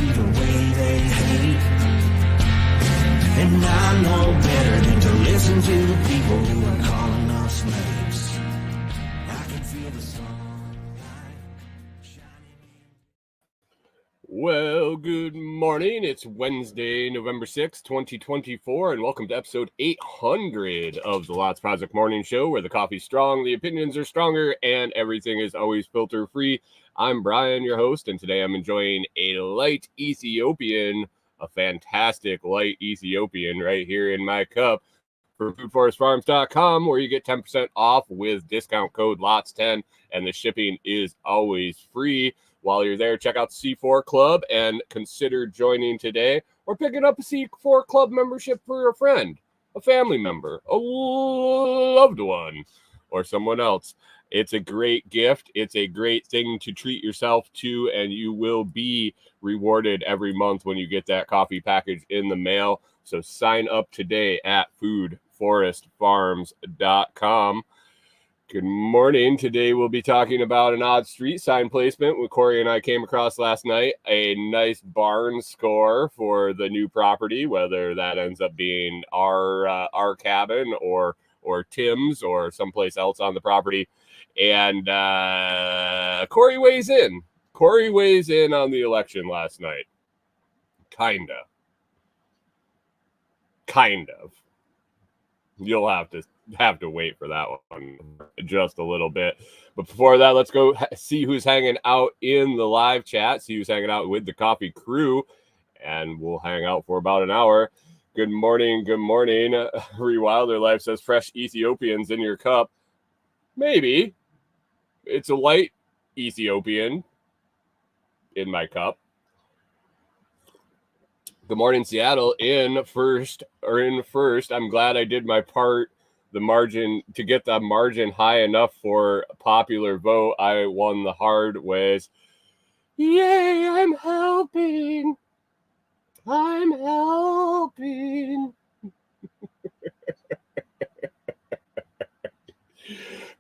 see the way they hate. And I know better than to listen to the people who are calling us slaves. I can feel the sunlight shining. Well, good morning. It's Wednesday, November 6th, 2024, and welcome to episode 800 of the Lots Project Morning Show, where the coffee's strong, the opinions are stronger, and everything is always filter-free. I'm Brian, your host, and today I'm enjoying a light Ethiopian, a fantastic light Ethiopian right here in my cup from foodforestfarms.com, where you get 10% off with discount code LOTS10, and the shipping is always free. While you're there, check out the C4 Club and consider joining today or picking up a C4 Club membership for a friend, a family member, a loved one, or someone else. It's a great gift. It's a great thing to treat yourself to, and you will be rewarded every month when you get that coffee package in the mail. So sign up today at foodforestfarms.com. Good morning. Today we'll be talking about an odd street sign placement with Kori and I came across last night. A nice barn score for the new property, whether that ends up being our cabin or Tim's or someplace else on the property. And Kori weighs in. Kori weighs in on the election last night. Kind of. You'll have to wait for that one just a little bit. But before that, let's go see who's hanging out in the live chat, see who's hanging out with the coffee crew, and we'll hang out for about an hour. Good morning. Rewilder Life says fresh Ethiopians in your cup. Maybe. It's a light Ethiopian in my cup. Good morning, Seattle in first. I'm glad I did my part. The margin to get the margin high enough for a popular vote. I won the hard ways. Yay, I'm helping.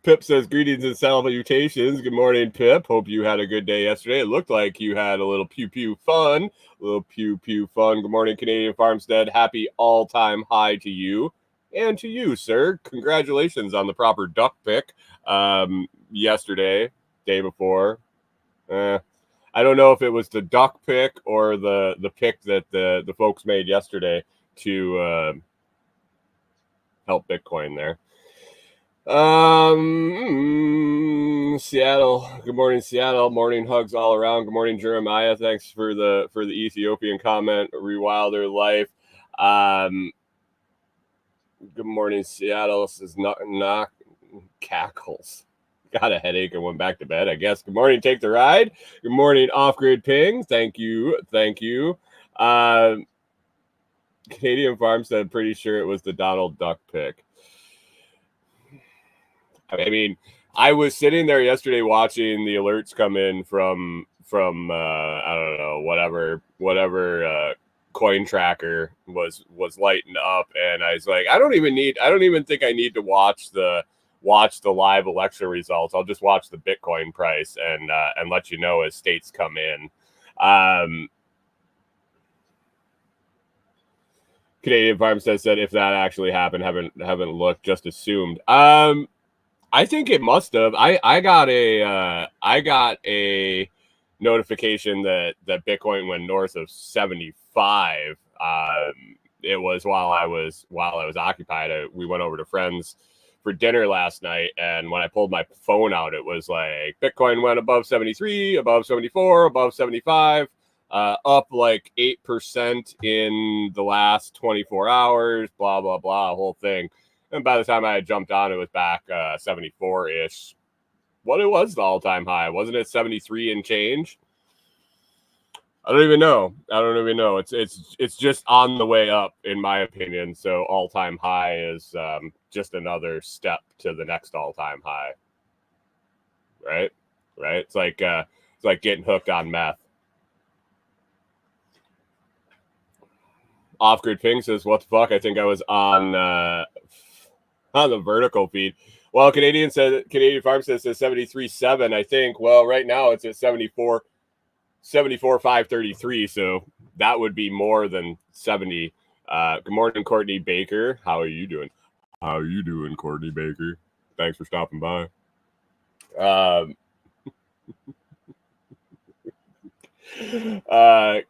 Pip says, greetings and salutations. Good morning, Pip. Hope you had a good day yesterday. It looked like you had a little pew-pew fun. Good morning, Canadian Farmstead. Happy all-time high to you. And to you, sir. Congratulations on the proper duck pick yesterday, day before. I don't know if it was the duck pick or the pick that the folks made yesterday to help Bitcoin there. Seattle. Good morning, Seattle. Morning hugs all around. Good morning, Jeremiah. Thanks for the Ethiopian comment. Rewilder Life. Good morning, Seattle. This is knock cackles. Got a headache and went back to bed, I guess. Good morning, Take the Ride. Good morning, Off Grid Ping. Thank you. Canadian Farm said, pretty sure it was the Donald Duck pick. I mean, I was sitting there yesterday watching the alerts come in from I don't know, whatever coin tracker was lighting up, and I was like, I don't even think I need to watch the live election results. I'll just watch the Bitcoin price and let you know as states come in. Canadian Farmstead said if that actually happened, haven't looked, just assumed. I think it must have. I got a notification that Bitcoin went north of 75. It was while I was occupied. We went over to friends for dinner last night, and when I pulled my phone out, it was like Bitcoin went above 73, above 74, above 75, up like 8% in the last 24 hours. Blah blah blah, whole thing. And by the time I had jumped on, it was back 74-ish. What it was the all-time high? Wasn't it 73 and change? I don't even know. It's just on the way up, in my opinion. So all-time high is just another step to the next all-time high. Right? It's like getting hooked on meth. Off-Grid Ping says, what the fuck? I think I was on the vertical feed. Well, Canadian Farm says 73.7, I think. Well, right now it's at 74. 74,533. So that would be more than 70. Good morning, Courtney Baker. How are you doing? How are you doing, Courtney Baker? Thanks for stopping by.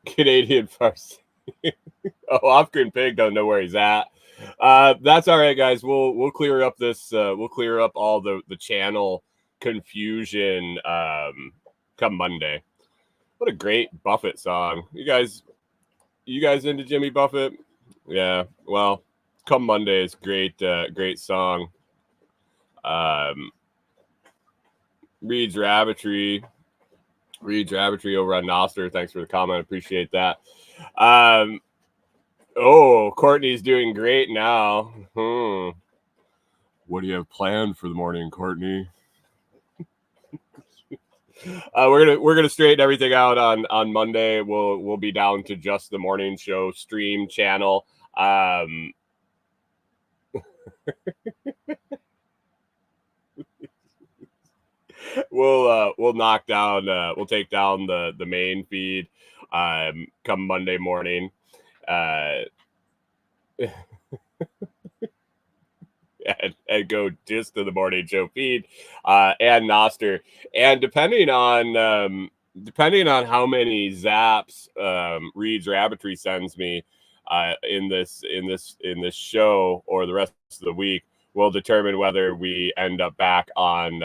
Canadian Farce. Oh, Off-Grid Pig don't know where he's at. That's all right, guys. We'll clear up this. We'll clear up all the channel confusion come Monday. What a great Buffett song. You guys into Jimmy Buffett? Yeah. Well, come Monday is great song. Reed's Rabbitry over on Noster. Thanks for the comment. Appreciate that. Courtney's doing great now. What do you have planned for the morning, Courtney? We're gonna straighten everything out on Monday. We'll be down to just the morning show stream channel. We'll knock down. We'll take down the main feed come Monday morning. And go just to the morning show feed and Noster, and depending on how many zaps Reed's Rabbitry sends me in this show or the rest of the week will determine whether we end up back on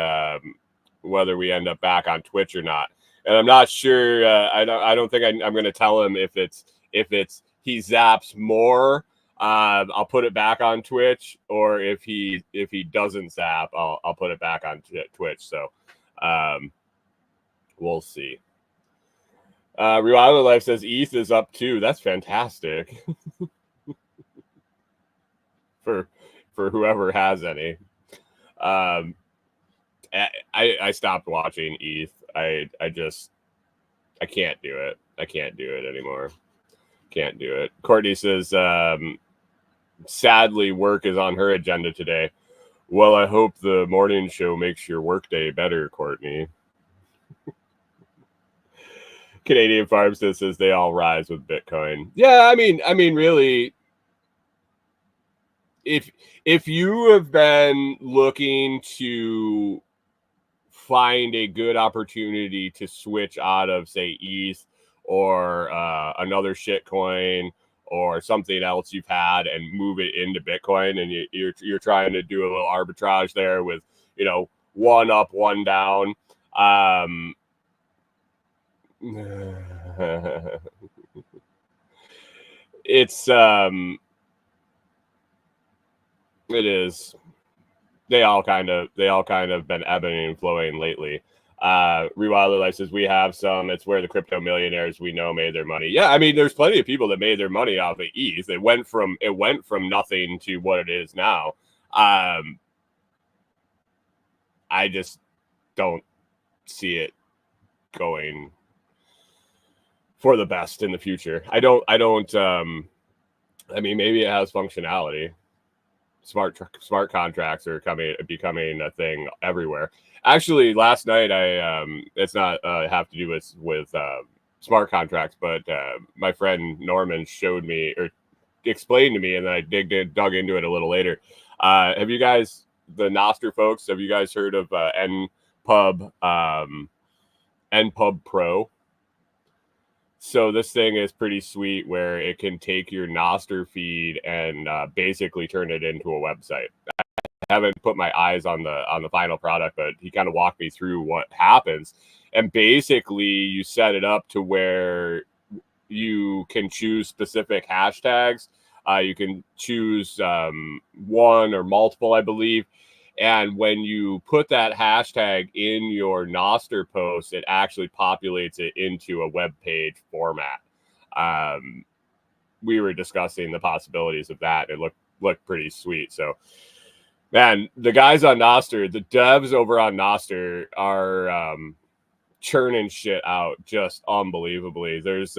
Twitch or not. And I'm not sure. I don't think I'm going to tell him if it's he zaps more. I'll put it back on Twitch, or if he doesn't zap, I'll put it back on Twitch. So we'll see. Rewiler Life says ETH is up too. That's fantastic. for whoever has any. I stopped watching ETH. I can't do it. I can't do it anymore. Can't do it. Courtney says, sadly, work is on her agenda today. Well, I hope the morning show makes your workday better, Courtney. Canadian Farmstead says they all rise with Bitcoin. Yeah, I mean, really, if you have been looking to find a good opportunity to switch out of, say, ETH or another shitcoin or something else you've had and move it into Bitcoin, and you're trying to do a little arbitrage there with, one up, one down. It is. They all kind of been ebbing and flowing lately. Rewilder Life says we have some. It's where the crypto millionaires we know made their money. Yeah, I mean, there's plenty of people that made their money off of ETH. It went from nothing to what it is now. I just don't see it going for the best in the future. I don't. I mean, maybe it has functionality. Smart contracts are becoming a thing everywhere. Actually, last night it's not have to do with smart contracts, but my friend Norman showed me or explained to me, and then I dug into it a little later. Have you guys, the Noster folks, have you guys heard of NPub Pro? So this thing is pretty sweet, where it can take your Noster feed and basically turn it into a website. I haven't put my eyes on the final product, but he kind of walked me through what happens. And basically, you set it up to where you can choose specific hashtags. You can choose one or multiple, I believe. And when you put that hashtag in your Noster post, it actually populates it into a web page format. We were discussing the possibilities of that. It looked pretty sweet. So, man, the guys on Noster, the devs over on Noster are churning shit out just unbelievably. There's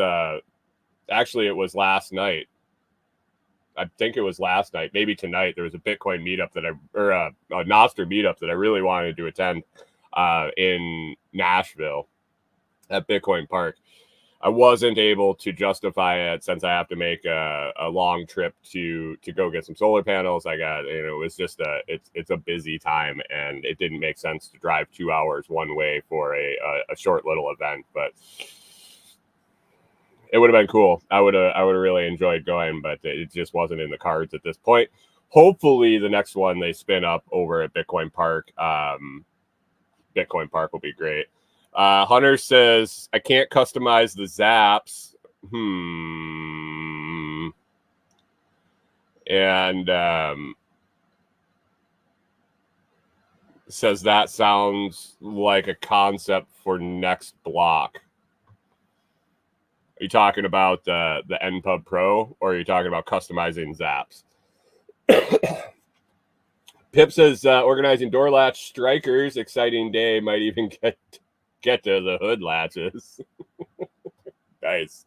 actually, it was last night. I think it was last night, maybe tonight. There was a Bitcoin meetup a Noster meetup that I really wanted to attend in Nashville. at Bitcoin Park. I wasn't able to justify it since I have to make a long trip to go get some solar panels. I got, it was just it's a busy time, and it didn't make sense to drive 2 hours one way for a short little event, but it would have been cool. I would have really enjoyed going, but it just wasn't in the cards at this point. Hopefully the next one they spin up over at Bitcoin Park. Bitcoin Park will be great. Hunter says, I can't customize the zaps. And says that sounds like a concept for next block. Are you talking about the NPub Pro, or are you talking about customizing zaps? Pip says, organizing door latch strikers, exciting day, might even get to the hood latches. Nice.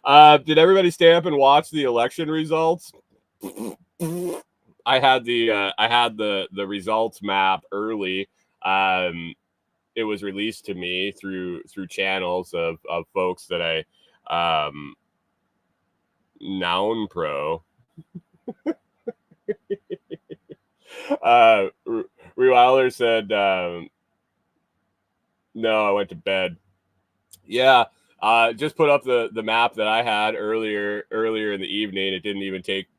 Did everybody stay up and watch the election results? I had the results map early. It was released to me through channels of folks that I Noun Pro. Reweiler said, no, I went to bed. Yeah, just put up the map that I had earlier in the evening. It didn't even take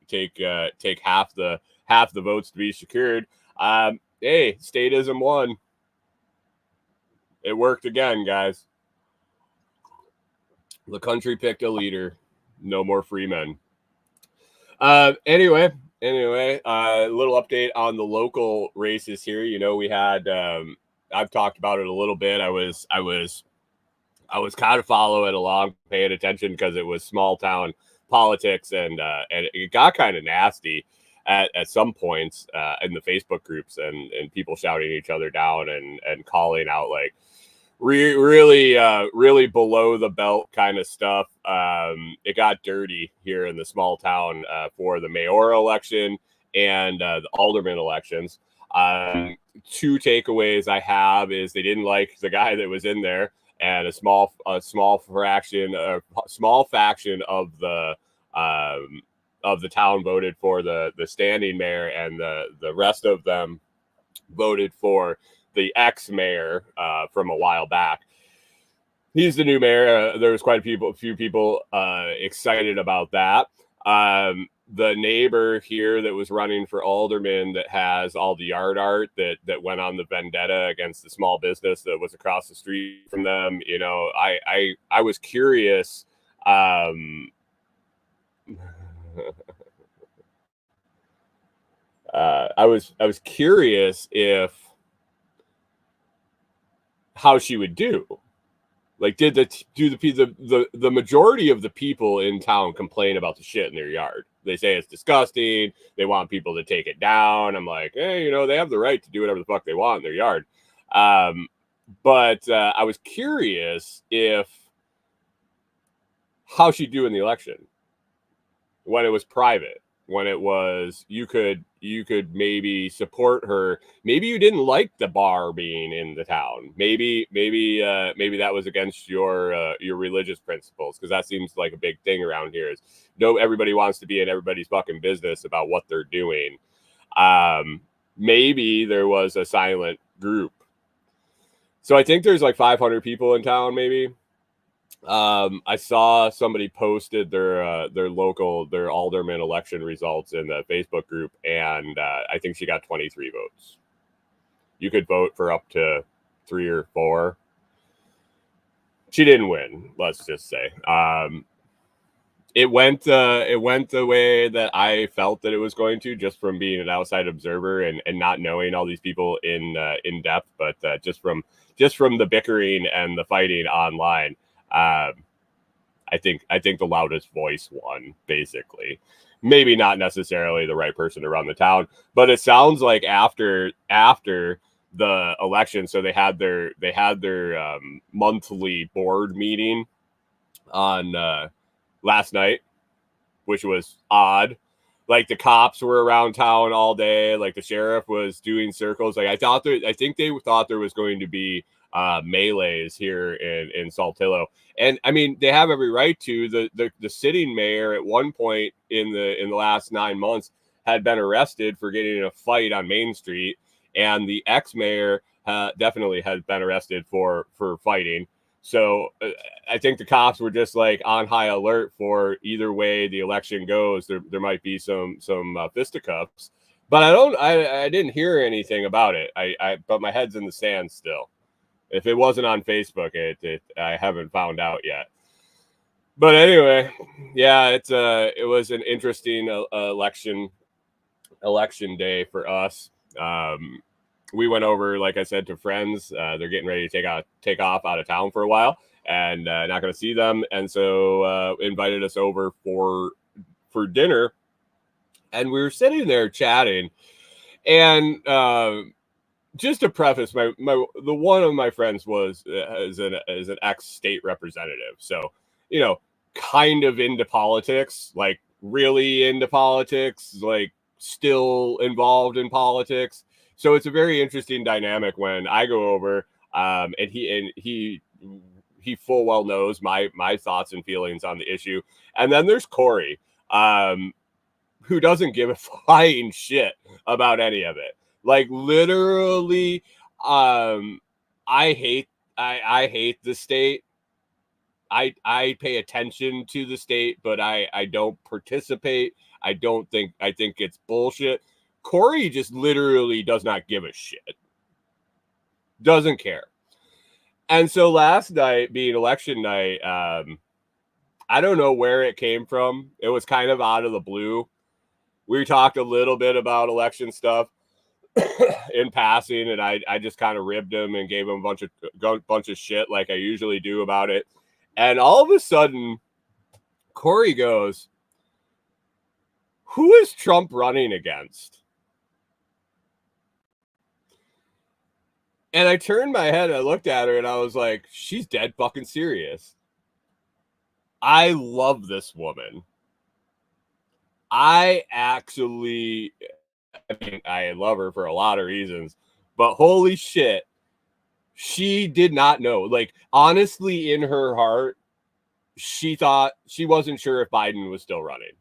half the votes to be secured. Hey, statism won. It worked again, guys. The country picked a leader. No more free men. Anyway, a little update on the local races here. You know, we had I've talked about it a little bit. I was kind of following along, paying attention, because it was small town politics, and it got kind of nasty at some points in the Facebook groups, and people shouting each other down and calling out like really below the belt kind of stuff. It got dirty here in the small town for the mayoral election and the alderman elections. Two takeaways I have is they didn't like the guy that was in there, and a small faction of the town voted for the standing mayor, and the rest of them voted for the ex-mayor from a while back. He's the new mayor. There was quite a few people excited about that. The neighbor here that was running for alderman, that has all the yard art that went on the vendetta against the small business that was across the street from them. You know, I was curious. I was curious if how she would do. Like, did the majority of the people in town complain about the shit in their yard? They say it's disgusting. They want people to take it down. I'm like, hey, you know, they have the right to do whatever the fuck they want in their yard. But I was curious if how she'd do in the election when it was private, when it was you could maybe support her. Maybe you didn't like the bar being in the town. Maybe that was against your religious principles, because that seems like a big thing around here. Is everybody wants to be in everybody's fucking business about what they're doing. Maybe there was a silent group. So I think there's like 500 people in town, maybe. I saw somebody posted their alderman election results in the Facebook group, and I think she got 23 votes. You could vote for up to 3 or 4. She didn't win, let's just say. It went the way that I felt that it was going to, just from being an outside observer and not knowing all these people in depth, but just from the bickering and the fighting online. I think the loudest voice won, basically. Maybe not necessarily the right person to run the town, but it sounds like after the election, so they had their monthly board meeting on last night, which was odd. Like, the cops were around town all day. Like, the sheriff was doing circles. Like, I think they thought there was going to be melees here in Saltillo. And I mean, they have every right to. The sitting mayor at one point in the last 9 months had been arrested for getting in a fight on Main Street, and the ex-mayor definitely has been arrested for fighting. So I think the cops were just like on high alert for either way the election goes. There might be some fisticuffs, but I didn't hear anything about it. But my head's in the sand still. If it wasn't on Facebook, I haven't found out yet. But anyway, yeah, it was an interesting election day for us. We went over, like I said, to friends. They're getting ready to take off out of town for a while, and not going to see them, and so invited us over for dinner. And we were sitting there chatting, and just to preface, the one of my friends is an ex-state representative, so kind of into politics, like really into politics, like still involved in politics. So it's a very interesting dynamic when I go over, and he full well knows my thoughts and feelings on the issue. And then there's Kori, who doesn't give a flying shit about any of it. Like literally, I hate the state. I pay attention to the state, but I don't participate. I think it's bullshit. Kori just literally does not give a shit. Doesn't care. And so last night, being election night, I don't know where it came from. It was kind of out of the blue. We talked a little bit about election stuff in passing, and I just kind of ribbed him and gave him a bunch of shit like I usually do about it. And all of a sudden, Kori goes, "Who is Trump running against?" And I turned my head and I looked at her and I was like, she's dead fucking serious. I love this woman. I love her for a lot of reasons, but holy shit, she did not know. Like, honestly, in her heart, she wasn't sure if Biden was still running.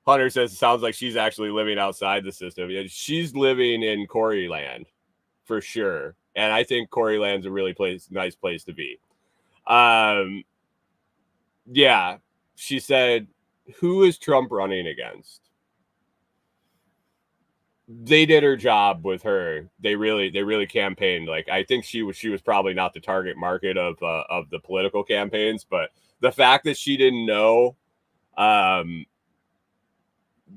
Hunter says it sounds like she's actually living outside the system. Yeah, she's living in Kori land for sure. And I think Kori land's a really nice place to be. Yeah, she said, "Who is Trump running against?" They did her job with her. They really campaigned. Like, I think she was probably not the target market of the political campaigns, but the fact that she didn't know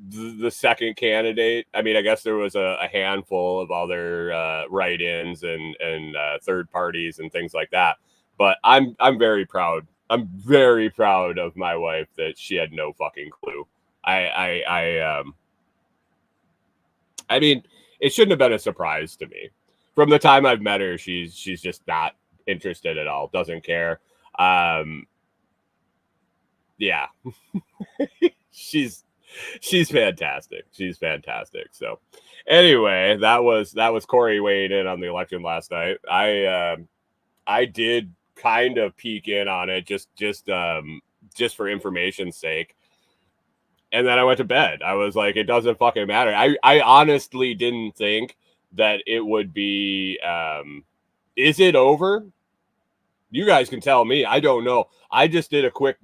the second candidate, I mean, I guess there was a handful of other write-ins and third parties and things like that. But I'm very proud. I'm very proud of my wife that she had no fucking clue. I mean, it shouldn't have been a surprise to me. From the time I've met her, she's just not interested at all. Doesn't care. Yeah. She's fantastic. She's fantastic. So anyway, that was Kori weighing in on the election last night. I did kind of peek in on it just for information's sake. And then I went to bed. I was like, it doesn't fucking matter. I honestly didn't think that it would be is it over? You guys can tell me. I don't know. I just did a quick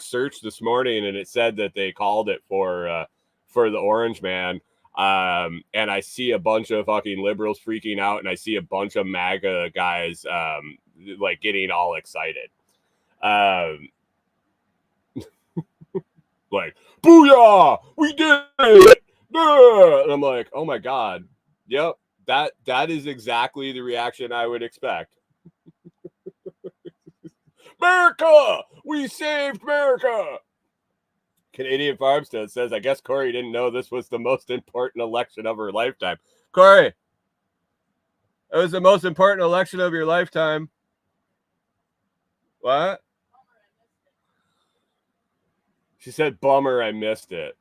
search this morning, and it said that they called it for the Orange Man. And I see a bunch of fucking liberals freaking out, and I see a bunch of MAGA guys like getting all excited. Like, booyah! We did it! And I'm like, oh my god. Yep, that is exactly the reaction I would expect. America! We saved America! Canadian Farmstead says, I guess Kori didn't know this was the most important election of her lifetime. Kori, it was the most important election of your lifetime. What? She said, bummer, I missed it.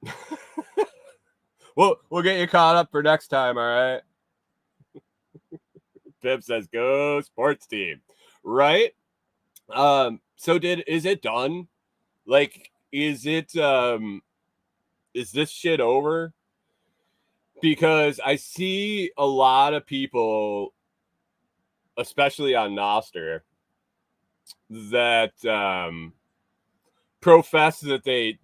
We'll get you caught up for next time, all right? Pip says, go sports team. Right? So is it done? Like, is this shit over? Because I see a lot of people, especially on Nostr, that profess that they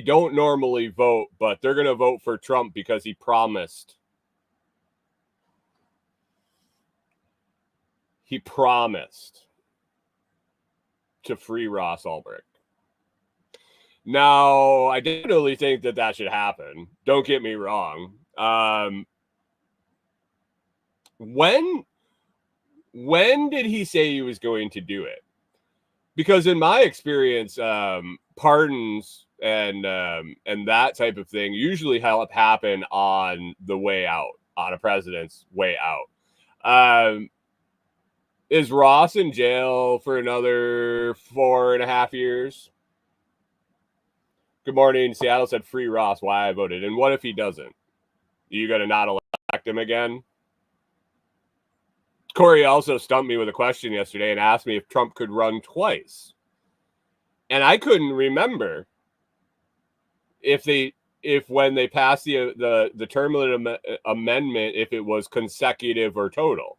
don't normally vote, but they're going to vote for Trump because he promised. He promised to free Ross Ulbricht. Now, I definitely think that should happen. Don't get me wrong. When did he say he was going to do it? Because in my experience, pardons and that type of thing usually help happen on the way out, on a president's way out. Is Ross in jail for another 4.5 years? Good morning. Seattle said free Ross. Why I voted. And what if he doesn't? Are you going to not elect him again? Kori also stumped me with a question yesterday and asked me if Trump could run twice. And I couldn't remember if when they passed the term limit amendment, if it was consecutive or total.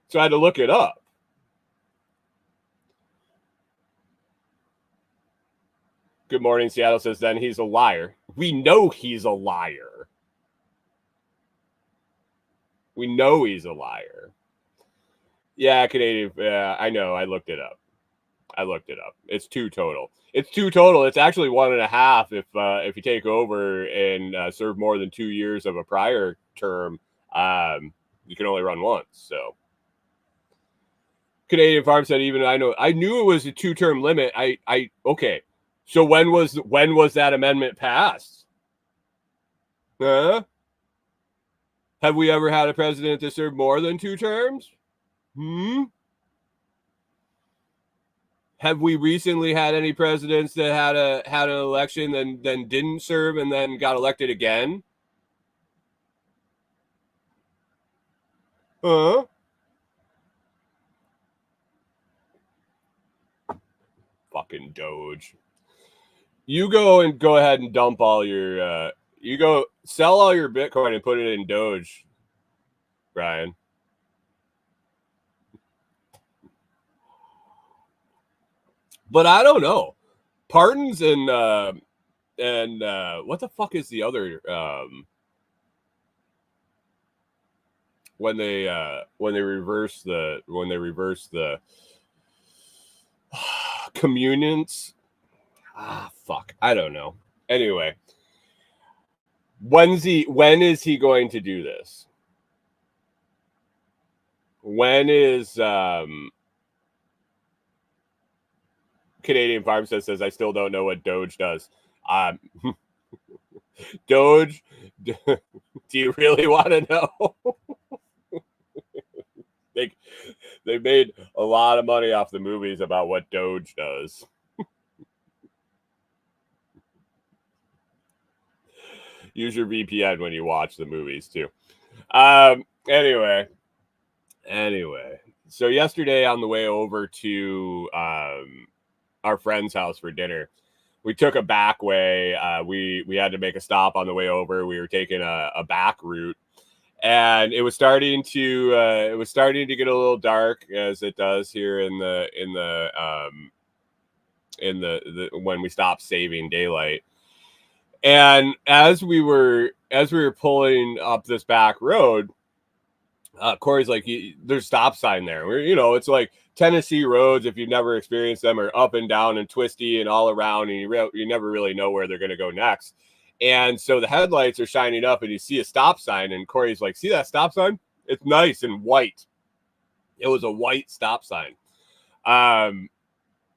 So I had to look it up. Good morning. Seattle says, then he's a liar. We know he's a liar. We know he's a liar. Yeah, Canadian. Yeah, I know. I looked it up. It's 2 total. It's actually 1.5 if you take over and serve more than 2 years of a prior term. You can only run once. So Canadian Farm said, even I knew it was a 2-term limit. Okay. So when was that amendment passed? Huh? Have we ever had a president that served more than 2 terms? Have we recently had any presidents that had an election then didn't serve and then got elected again? Huh? Fucking Doge. You go ahead and dump all your you go sell all your Bitcoin and put it in Doge, Brian. But I don't know. Pardons and what the fuck is the other when they reverse the communions? Fuck. I don't know. Anyway, when is he going to do this? When is Canadian Farm says I still don't know what Doge does. Doge, do you really want to know? They made a lot of money off the movies about what Doge does. Use your VPN when you watch the movies too. Anyway. So yesterday on the way over to our friend's house for dinner, we took a back way. We had to make a stop on the way over. We were taking a back route, and it was starting to get a little dark, as it does here in the when we stopped saving daylight. And as we were pulling up this back road, Kori's like, there's a stop sign there. It's like Tennessee roads, if you've never experienced them, are up and down and twisty and all around, and you never really know where they're going to go next. And so the headlights are shining up, and you see a stop sign, and Kori's like, see that stop sign? It's nice and white. It was a white stop sign,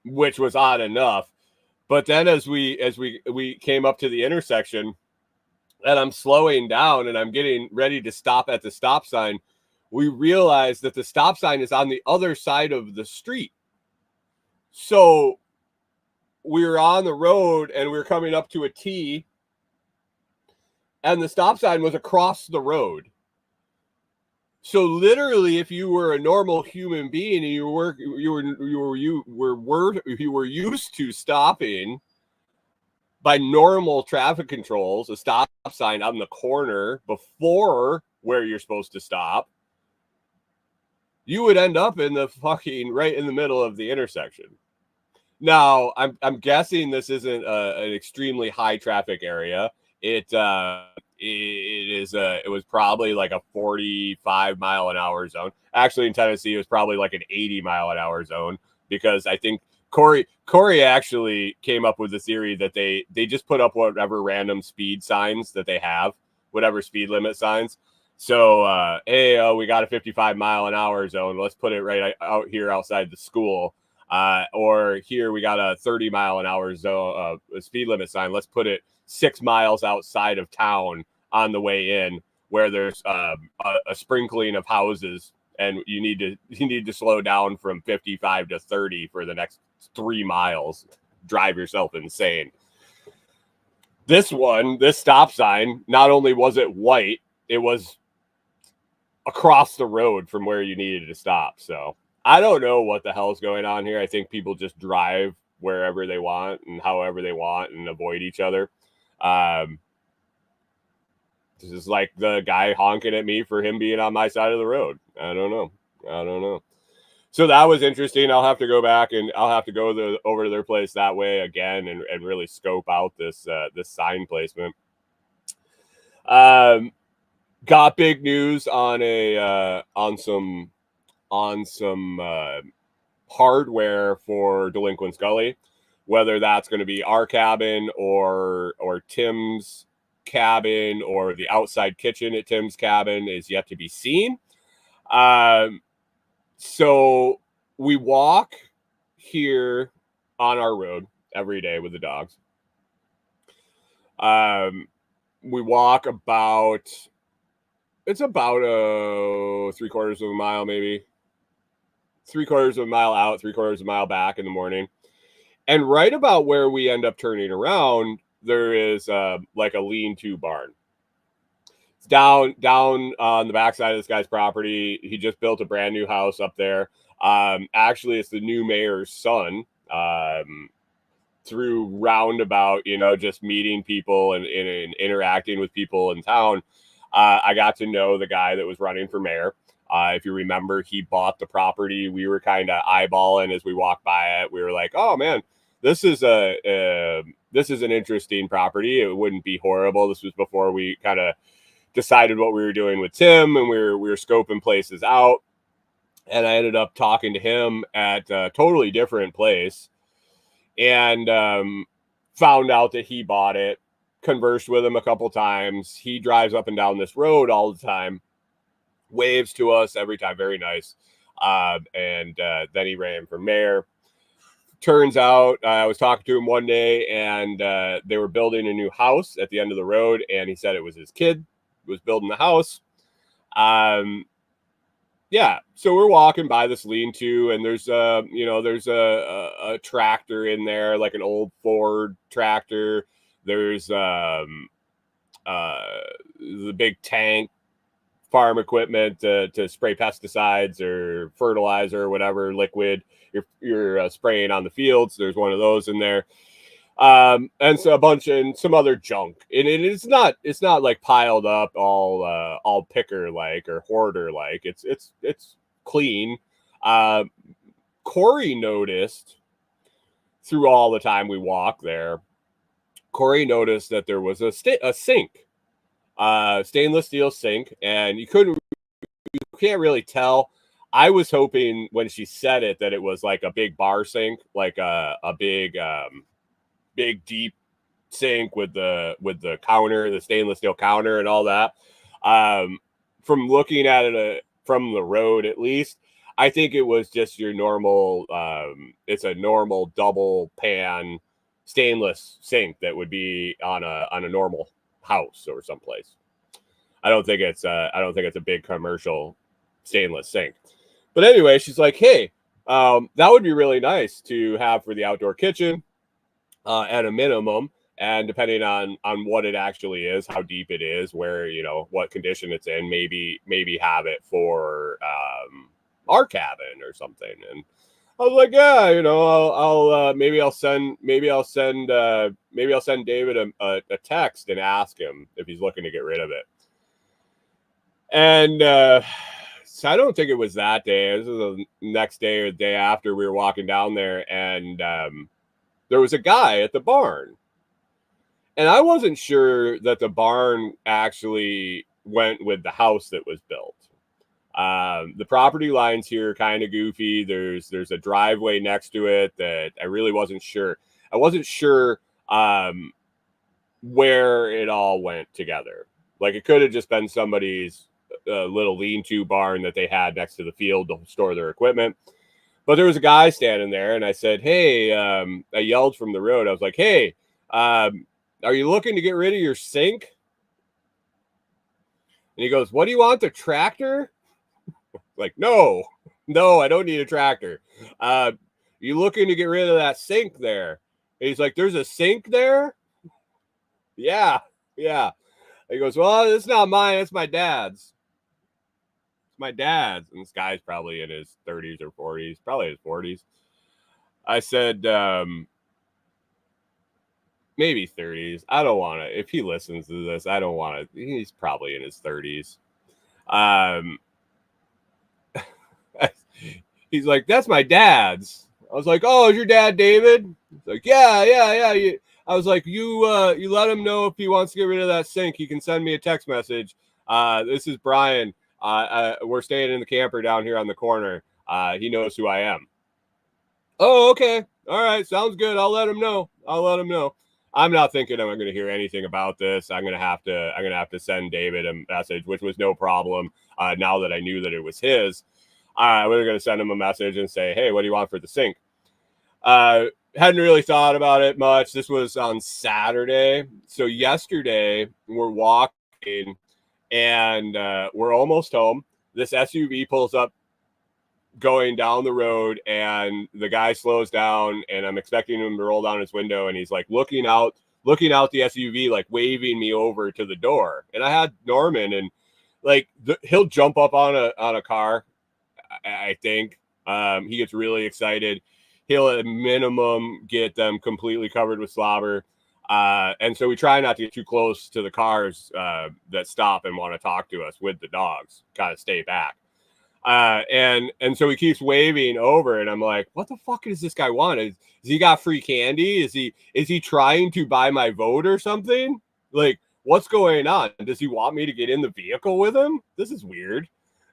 which was odd enough. But then as we came up to the intersection, and I'm slowing down and I'm getting ready to stop at the stop sign, we realized that the stop sign is on the other side of the street. So we were on the road and we were coming up to a T, and the stop sign was across the road. So literally, if you were a normal human being and you were used to stopping by normal traffic controls, a stop sign on the corner before where you're supposed to stop, you would end up in the fucking right in the middle of the intersection. Now, I'm guessing this isn't an extremely high traffic area. It was probably like a 45-mile-an-hour zone. Actually, in Tennessee, it was probably like an 80-mile-an-hour zone, because I think Kori actually came up with the theory that they just put up whatever random speed signs that they have, whatever speed limit signs. So, hey, we got a 55-mile-an-hour zone. Let's put it right out here outside the school. Or here we got a 30-mile-an-hour zone speed limit sign. Let's put it 6 miles outside of town on the way in, where there's a sprinkling of houses, and you need to slow down from 55 to 30 for the next 3 miles. Drive yourself insane. This stop sign, not only was it white, it was across the road from where you needed to stop. So I don't know what the hell is going on here. I think people just drive wherever they want and however they want and avoid each other. This is like the guy honking at me for him being on my side of the road. I don't know. So that was interesting. I'll have to go back and I'll have to go over to their place that way again and really scope out this sign placement. Got big news on some hardware for Delinquent's Gully, whether that's going to be our cabin or Tim's cabin or the outside kitchen at Tim's cabin is yet to be seen. So we walk here on our road every day with the dogs. We walk about a 3/4 of a mile, maybe 3/4 of a mile out, 3/4 of a mile back in the morning. And right about where we end up turning around, there is like a lean-to barn. It's down on the backside of this guy's property. He just built a brand new house up there. Actually, it's the new mayor's son. Through roundabout, just meeting people and interacting with people in town, I got to know the guy that was running for mayor. If you remember, he bought the property. We were kind of eyeballing as we walked by it. We were like, "Oh man, this is an interesting property. It wouldn't be horrible." This was before we kind of decided what we were doing with Tim, and we were scoping places out. And I ended up talking to him at a totally different place, and found out that he bought it. Conversed with him a couple times. He drives up and down this road all the time, waves to us every time, very nice. And then he ran for mayor. Turns out I was talking to him one day, and they were building a new house at the end of the road, and he said it was his kid who was building the house. Yeah, so we're walking by this lean-to, and there's a tractor in there, like an old Ford tractor. There's the big tank, farm equipment to spray pesticides or fertilizer or whatever liquid you're spraying on the fields. There's one of those in there. And so a bunch and some other junk. And it's not like piled up all picker like or hoarder like. It's clean. Kori noticed through all the time we walk there. Kori noticed that there was a sink, stainless steel sink, and you can't really tell. I was hoping when she said it that it was like a big bar sink, like a big deep sink with the counter, the stainless steel counter and all that. From looking at it from the road, at least, I think it was just your normal. It's a normal double pan stainless sink that would be on a normal house or someplace. I don't think it's a big commercial stainless sink. But anyway, she's like, hey, that would be really nice to have for the outdoor kitchen at a minimum. And depending on what it actually is, how deep it is, where, you know, what condition it's in, maybe have it for our cabin or something. And I was like, yeah, you know, I'll maybe I'll send David a text and ask him if he's looking to get rid of it. And so I don't think it was that day. This was the next day or the day after. We were walking down there, and there was a guy at the barn. And I wasn't sure that the barn actually went with the house that was built. The property lines here are kind of goofy. There's a driveway next to it that I really wasn't sure. I wasn't sure where it all went together. Like, it could have just been somebody's little lean-to barn that they had next to the field to store their equipment. But there was a guy standing there, and I said, hey, I yelled from the road. I was like, hey, are you looking to get rid of your sink? And he goes, what do you want, the tractor? Like, no, I don't need a tractor. You looking to get rid of that sink there? And he's like, there's a sink there? Yeah. He goes, well, it's not mine. It's my dad's. It's my dad's. And this guy's probably in his 30s or 40s, probably his 40s. I said, maybe 30s. I don't want to. If he listens to this, I don't want to. He's probably in his 30s. He's like, that's my dad's. I was like, oh, is your dad David? He's like, yeah. I was like, you let him know if he wants to get rid of that sink. He can send me a text message. This is Brian. We're staying in the camper down here on the corner. He knows who I am. Oh, okay. All right. Sounds good. I'll let him know. I'm not thinking I'm going to hear anything about this. I'm going to have to send David a message, which was no problem. Now that I knew that it was his, I was going to send him a message and say, hey, what do you want for the sink? Hadn't really thought about it much. This was on Saturday. So yesterday we're walking and we're almost home. This SUV pulls up going down the road, and the guy slows down, and I'm expecting him to roll down his window, and he's like looking out the SUV, like waving me over to the door. And I had Norman, and like he'll jump up on a car. I think he gets really excited. He'll at minimum get them completely covered with slobber. And so we try not to get too close to the cars that stop and want to talk to us with the dogs, kind of stay back. And so he keeps waving over, and I'm like, what the fuck does this guy want? Is he got free candy? Is he trying to buy my vote or something? Like, what's going on? Does he want me to get in the vehicle with him? This is weird.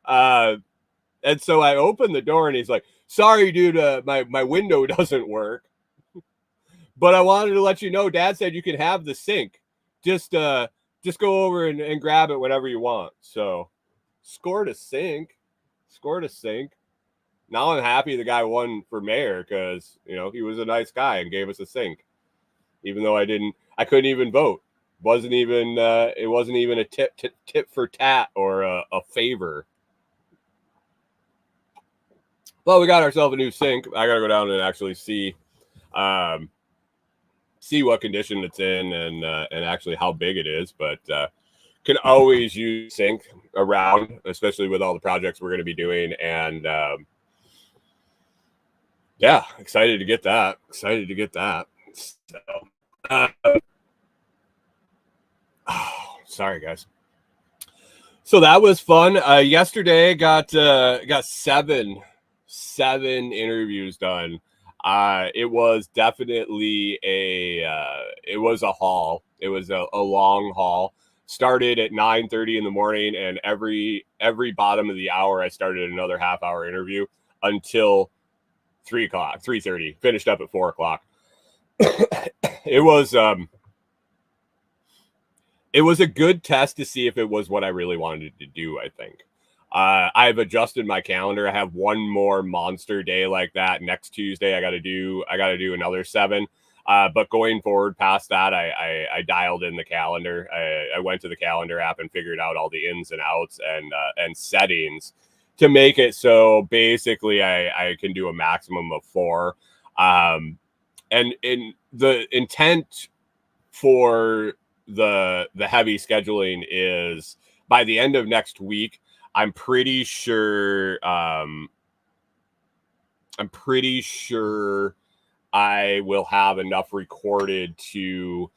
And so I open the door, and he's like, sorry, dude, my window doesn't work. But I wanted to let you know, Dad said you can have the sink. Just go over and grab it whenever you want. So scored a sink. Now I'm happy the guy won for mayor because, you know, he was a nice guy and gave us a sink. Even though I couldn't even vote. It wasn't even a tip for tat or a favor. Well, we got ourselves a new sink. I gotta go down and actually see what condition it's in and actually how big it is. But can always use sink around, especially with all the projects we're going to be doing. And yeah, excited to get that. So, sorry guys. So that was fun. Yesterday got 7 interviews done. It was definitely it was a haul. It was a long haul. Started at 9:30 in the morning, and every bottom of the hour I started another half-hour interview until 3:30. Finished up at 4:00. It was a good test to see if it was what I really wanted to do, I think. I've adjusted my calendar. I have one more monster day like that next Tuesday. I got to do another 7. But going forward past that, I dialed in the calendar. I went to the calendar app and figured out all the ins and outs and settings to make it so basically I can do a maximum of 4. And in the intent for the heavy scheduling is by the end of next week. I'm pretty sure I will have enough recorded to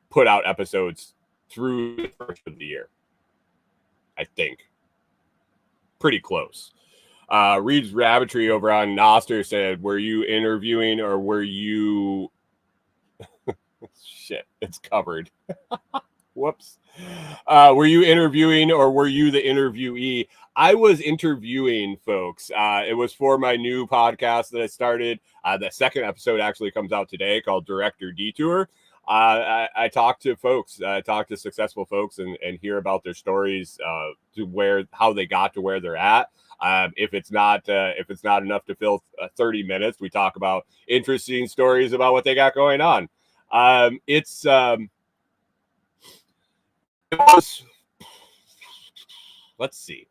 put out episodes through the first of the year. I think. Pretty close. Reed's Rabbitry over on Noster said, were you interviewing or were you... Shit, it's covered. Whoops. Were you interviewing or were you the interviewee? I was interviewing folks. It was for my new podcast that I started. The second episode actually comes out today called Director Detour. I talk to folks, talk to successful folks and hear about their stories, to how they got to where they're at. If it's not enough to fill 30 minutes, we talk about interesting stories about what they got going on. It was, let's see.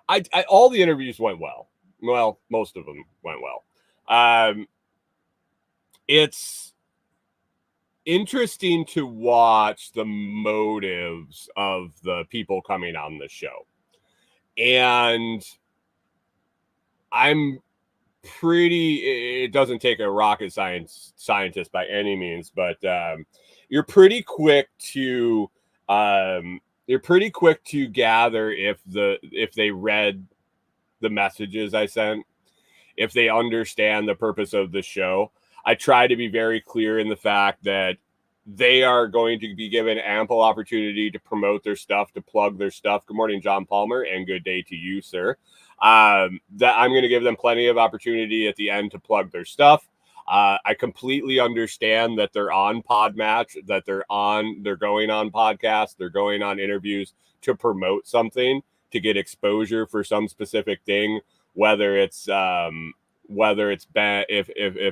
I all the interviews went well. Well, most of them went well. It's interesting to watch the motives of the people coming on the show. And it doesn't take a rocket scientist by any means, but you're pretty quick to gather if they read the messages I sent, if they understand the purpose of the show. I try to be very clear in the fact that they are going to be given ample opportunity to promote their stuff, to plug their stuff. Good morning, John Palmer, and good day to you, sir. That I'm going to give them plenty of opportunity at the end to plug their stuff. I completely understand that they're on Podmatch, that they're going on podcasts, they're going on interviews to promote something, to get exposure for some specific thing, whether it's if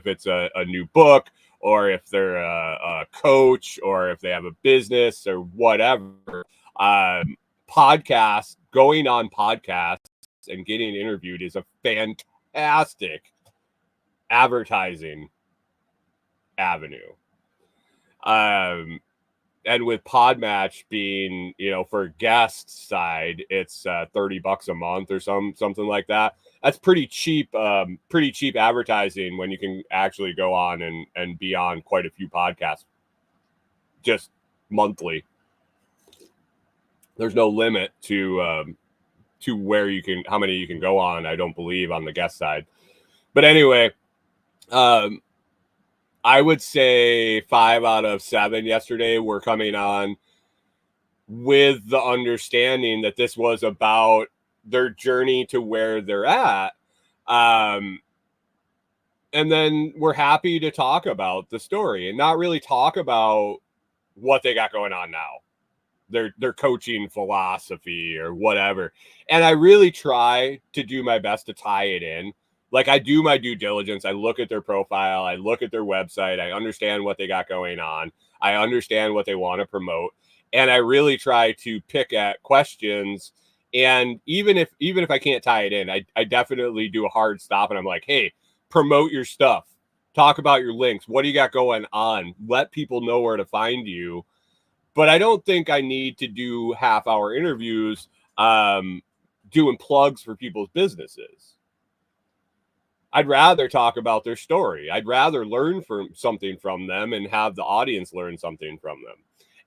it's a new book, or if they're a coach, or if they have a business or whatever. Going on podcasts and getting interviewed is a fantastic advertising avenue. And with Podmatch being, for guest side, it's $30 a month or something like that. That's pretty cheap advertising when you can actually go on and be on quite a few podcasts just monthly. There's no limit to how many you can go on, I don't believe, on the guest side. But anyway, I would say 5 out of 7 yesterday were coming on with the understanding that this was about their journey to where they're at. And then we're happy to talk about the story and not really talk about what they got going on now, their coaching philosophy or whatever. And I really try to do my best to tie it in. Like, I do my due diligence. I look at their profile. I look at their website. I understand what they got going on. I understand what they want to promote. And I really try to pick at questions. And even if I can't tie it in, I definitely do a hard stop. And I'm like, hey, promote your stuff. Talk about your links. What do you got going on? Let people know where to find you. But I don't think I need to do half-hour interviews doing plugs for people's businesses. I'd rather talk about their story. I'd rather learn something from them and have the audience learn something from them.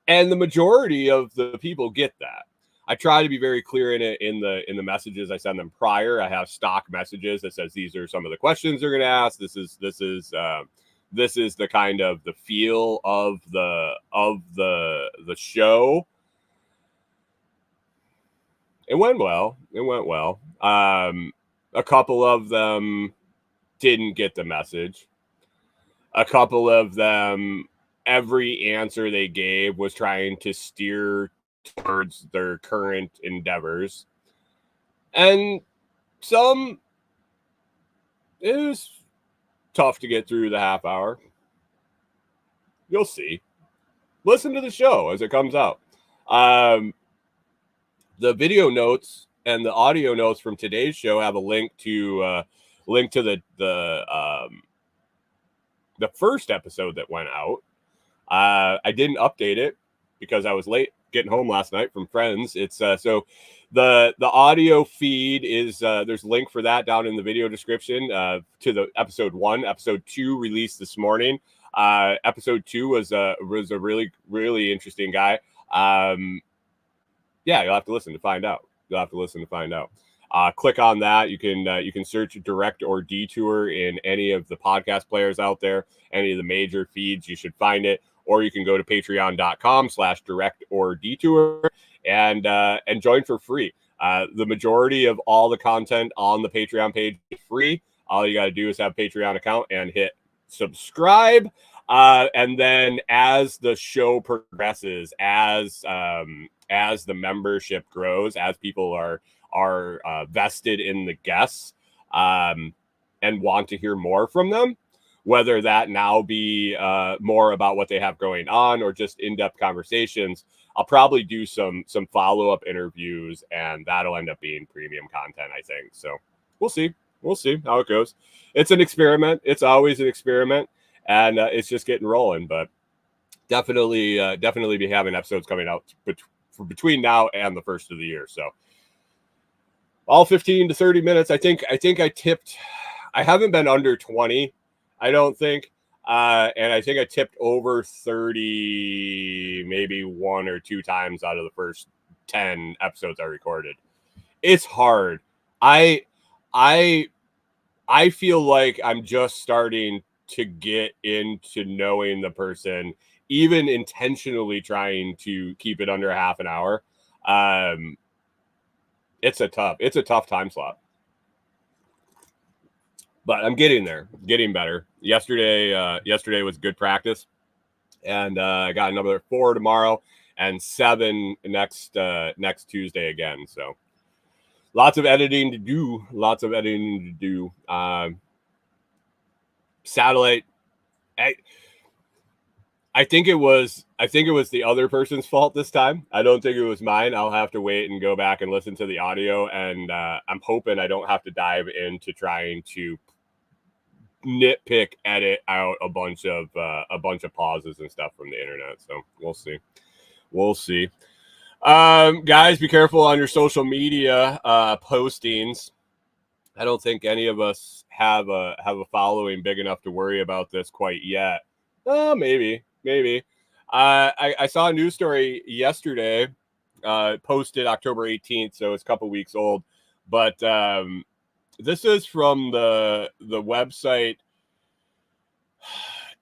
And the majority of the people get that. I try to be very clear in the messages I send them prior. I have stock messages that says these are some of the questions they're going to ask. This is the kind of the feel of the show. It went well. A couple of them didn't get the message. A couple of them, every answer they gave was trying to steer towards their current endeavors. And some, it was tough to get through the half hour. You'll see. Listen to the show as it comes out. The video notes and the audio notes from today's show have a link to the first episode that went out. I didn't update it because I was late getting home last night from friends. It's so the audio feed is there's a link for that down in the video description to the episode 1. Episode 2 released this morning. Episode 2 was a really, really interesting guy. Yeah, you'll have to listen to find out. Click on that. You can search Direct or Detour in any of the podcast players out there, any of the major feeds. You should find it, or you can go to patreon.com/direct or detour and join for free. The majority of all the content on the Patreon page is free. All you got to do is have a Patreon account and hit subscribe. And then as the show progresses, as the membership grows, as people are vested in the guests and want to hear more from them, whether that now be more about what they have going on or just in-depth conversations, I'll probably do some follow-up interviews, and that'll end up being premium content, I think. So we'll see how it goes. It's an experiment. It's always an experiment, and it's just getting rolling. But definitely be having episodes coming out between now and the first of the year. So all 15 to 30 minutes. I think I tipped. I haven't been under 20, I don't think. And I think I tipped over 30 maybe 1 or 2 times out of the first 10 episodes I recorded. It's hard. I feel like I'm just starting to get into knowing the person, even intentionally trying to keep it under half an hour. It's a tough time slot. But I'm getting there, getting better. Yesterday was good practice, and I got another 4 tomorrow and 7 next Tuesday again. So lots of editing to do. Satellite. I think it was the other person's fault this time. I don't think it was mine. I'll have to wait and go back and listen to the audio, and I'm hoping I don't have to dive into trying to nitpick, edit out a bunch of pauses and stuff from the internet. So we'll see. Guys, be careful on your social media postings. I don't think any of us have a following big enough to worry about this quite yet. Maybe. I saw a news story yesterday, posted October 18th, so it's a couple weeks old, but this is from the website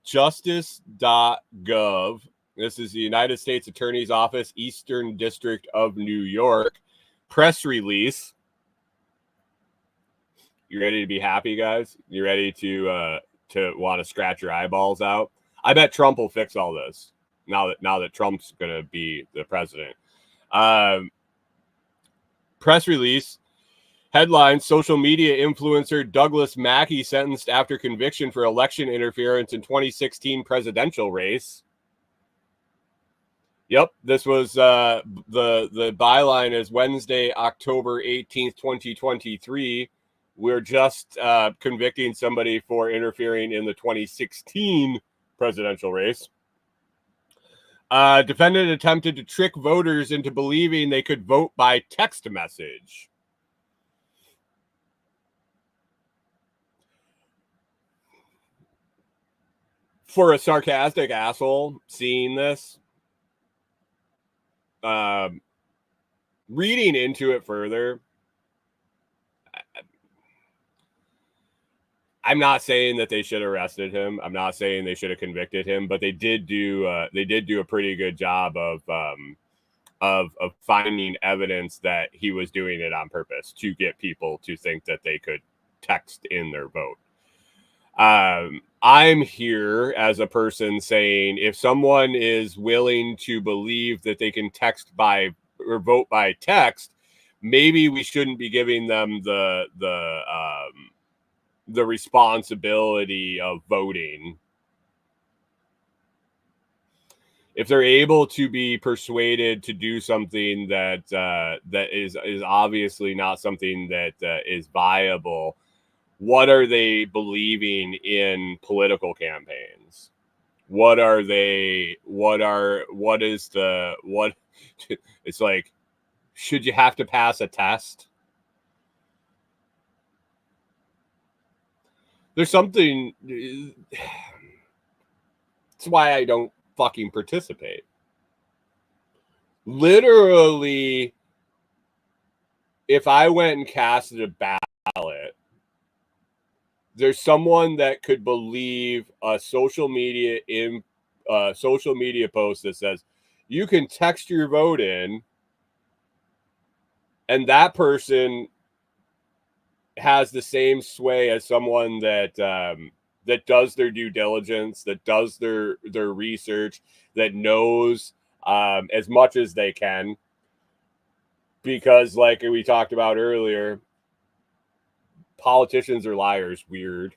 justice.gov. This is the United States Attorney's Office, Eastern District of New York. Press release. You ready to be happy, guys? You ready to want to scratch your eyeballs out? I bet Trump will fix all this now that Trump's going to be the president. Press release. Headline: social media influencer Douglas Mackey sentenced after conviction for election interference in 2016 presidential race. Yep, this was the byline is Wednesday, October 18th, 2023. We're just convicting somebody for interfering in the 2016 presidential race. Defendant attempted to trick voters into believing they could vote by text message. For a sarcastic asshole seeing this, reading into it further, I'm not saying that they should have arrested him. I'm not saying they should have convicted him, but they did do a pretty good job of finding evidence that he was doing it on purpose to get people to think that they could text in their vote. I'm here as a person saying, if someone is willing to believe that they can text by or vote by text, maybe we shouldn't be giving them the responsibility of voting. If they're able to be persuaded to do something that is obviously not something that is viable, what are they believing in political campaigns? What are they? What is the what? It's like, should you have to pass a test? There's something. That's why I don't fucking participate. Literally, if I went and casted a ballot, there's someone that could believe a social media post that says you can text your vote in, and that person has the same sway as someone that that does their due diligence, that does their research, that knows as much as they can. Because, like we talked about earlier, politicians are liars. Weird.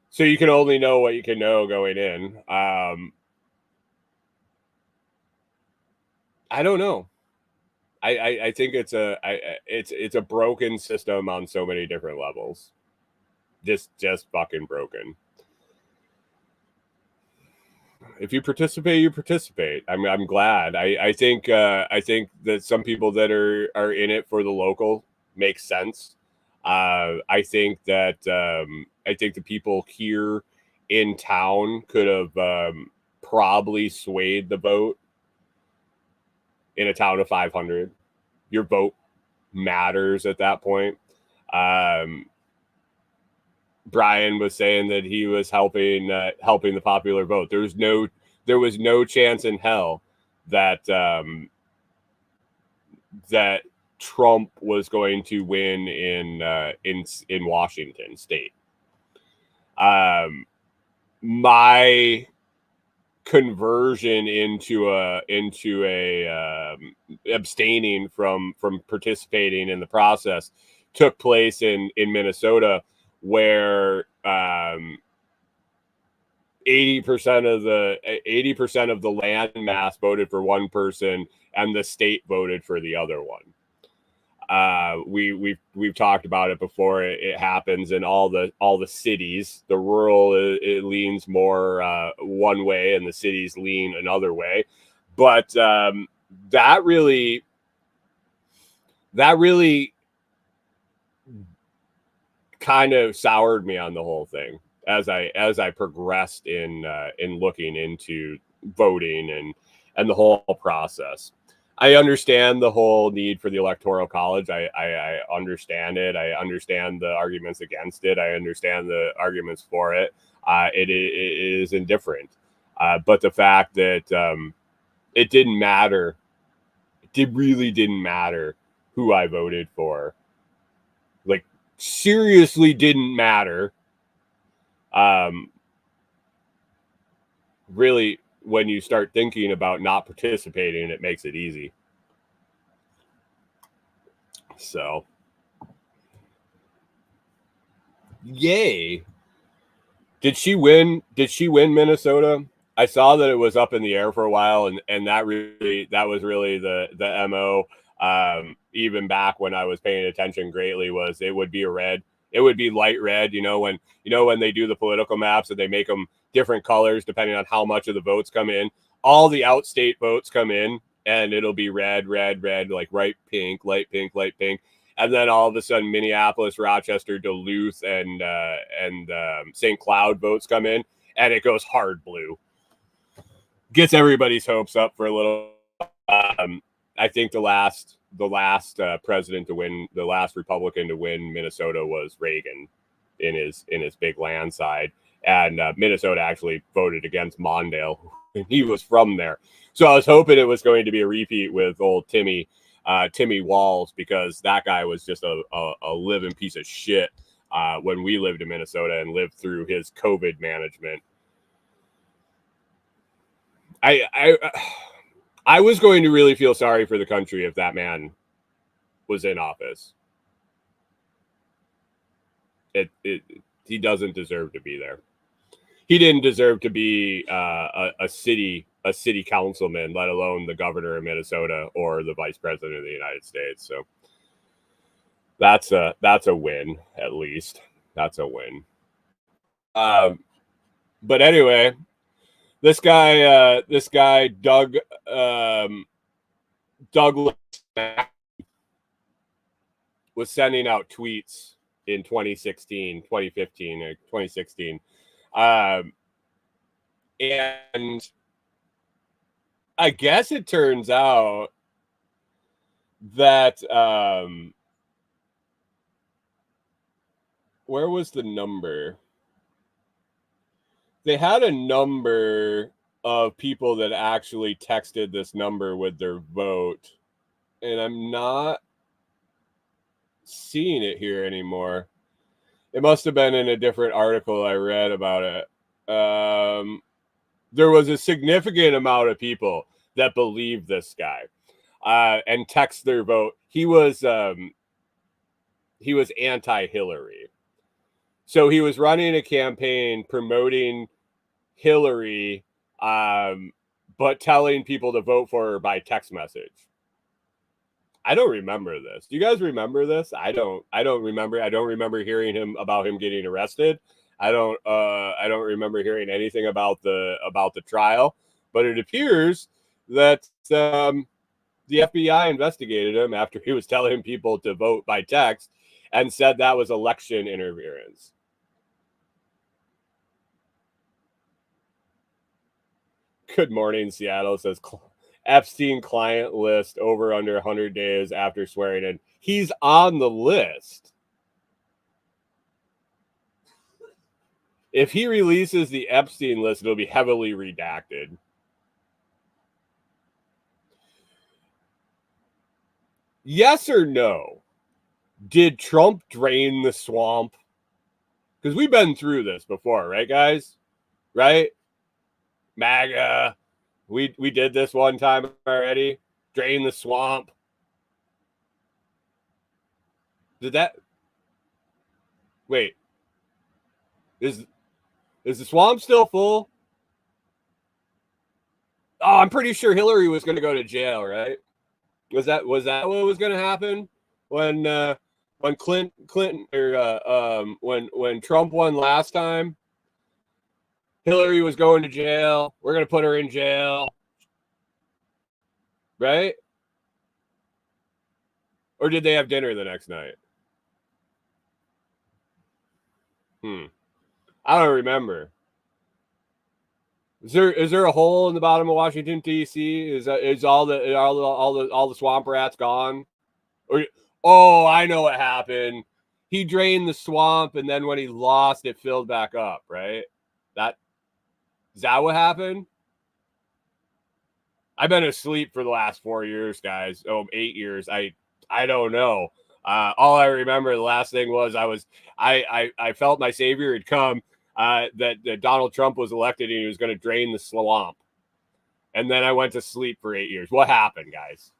So you can only know what you can know going in. I don't know. I think it's a broken system on so many different levels. Just fucking broken. If you participate, you participate. I'm glad. I think that some people that are in it for the local makes sense. I think that the people here in town could have probably swayed the vote in a town of 500. Your vote matters at that point. Brian was saying that he was helping the popular vote. There was no chance in hell that that Trump was going to win in Washington State. My conversion into a abstaining from participating in the process took place in Minnesota, where 80% of the land mass voted for one person and the state voted for the other one. We've talked about it before. It happens in all the cities. The rural it leans more one way, and the cities lean another way. But that really kind of soured me on the whole thing as I progressed in looking into voting and the whole process. I understand the whole need for the Electoral College. I understand it. I understand the arguments against it. I understand the arguments for it. It is indifferent. But the fact that it didn't matter, it really didn't matter who I voted for. Like, seriously didn't matter. Really, when you start thinking about not participating, it makes it easy. So, yay. Did she win Minnesota? I saw that it was up in the air for a while, and that was really the MO. Even back when I was paying attention greatly, was it would be a red. It would be light red. When they do the political maps and they make them different colors depending on how much of the votes come in. All the outstate votes come in, and it'll be red, like light pink, and then all of a sudden Minneapolis, Rochester, Duluth, and St. Cloud votes come in, and it goes hard blue. Gets everybody's hopes up for a little. I think the last president to win, the last Republican to win Minnesota was Reagan in his big landslide, and Minnesota actually voted against Mondale. He was from there, so I was hoping it was going to be a repeat with old Timmy Walls, because that guy was just a living piece of shit when we lived in Minnesota and lived through his COVID management. I was going to really feel sorry for the country if that man was in office. He doesn't deserve to be there. He didn't deserve to be a city councilman, let alone the governor of Minnesota or the vice president of the United States. So that's a win, at least. That's a win. But anyway, this guy Douglas was sending out tweets in 2015 or 2016. And I guess it turns out that where was the number? They had a number of people that actually texted this number with their vote, and I'm not seeing it here anymore. It must have been in a different article I read about it. There was a significant amount of people that believed this guy and text their vote. He was anti-Hillary. So he was running a campaign promoting Hillary, but telling people to vote for her by text message. I don't remember this. Do you guys remember this? I don't remember. I don't remember hearing about him getting arrested. I don't remember hearing anything about the trial, but it appears that the FBI investigated him after he was telling people to vote by text and said that was election interference. Good morning, Seattle, says Epstein client list over under 100 days after swearing in. He's on the list. If he releases the Epstein list, it'll be heavily redacted. Yes or no? Did Trump drain the swamp? Because we've been through this before, right, guys? Right? MAGA. We did this one time already. Drain the swamp. Did that? Wait. Is the swamp still full? Oh, I'm pretty sure Hillary was going to go to jail, right? Was that what was going to happen when Clinton or when Trump won last time? Hillary was going to jail. We're going to put her in jail, right? Or did they have dinner the next night? I don't remember. Is there a hole in the bottom of Washington D.C.? Is all the swamp rats gone? Or I know what happened. He drained the swamp, and then when he lost, it filled back up. Right? Is that what happened? I've been asleep for the last 4 years, guys. 8 years. I don't know. All I remember, the last thing was I felt my savior had come. That Donald Trump was elected and he was going to drain the swamp. And then I went to sleep for 8 years. What happened, guys?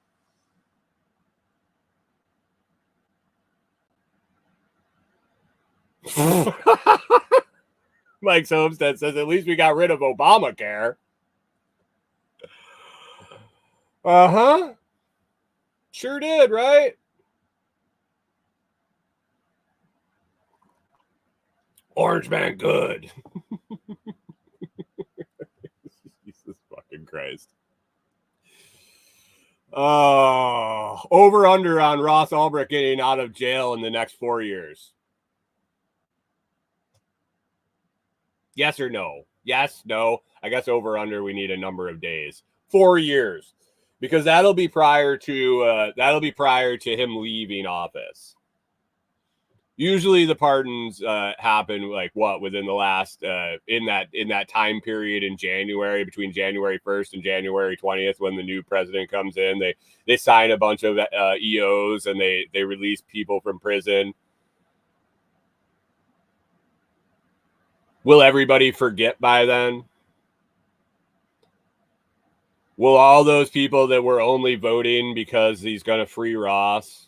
Mike Homestead says, at least we got rid of Obamacare. Uh-huh. Sure did, right? Orange man good. Jesus fucking Christ. Over under on Ross Ulbricht getting out of jail in the next 4 years. Yes or no? Yes, no. I guess over under we need a number of days. 4 years. Because that'll be prior to him leaving office. Usually the pardons happen within the last in that time period in January, between January 1st and January 20th, when the new president comes in. They sign a bunch of EOs and they release people from prison. Will everybody forget by then? Will all those people that were only voting because he's going to free Ross,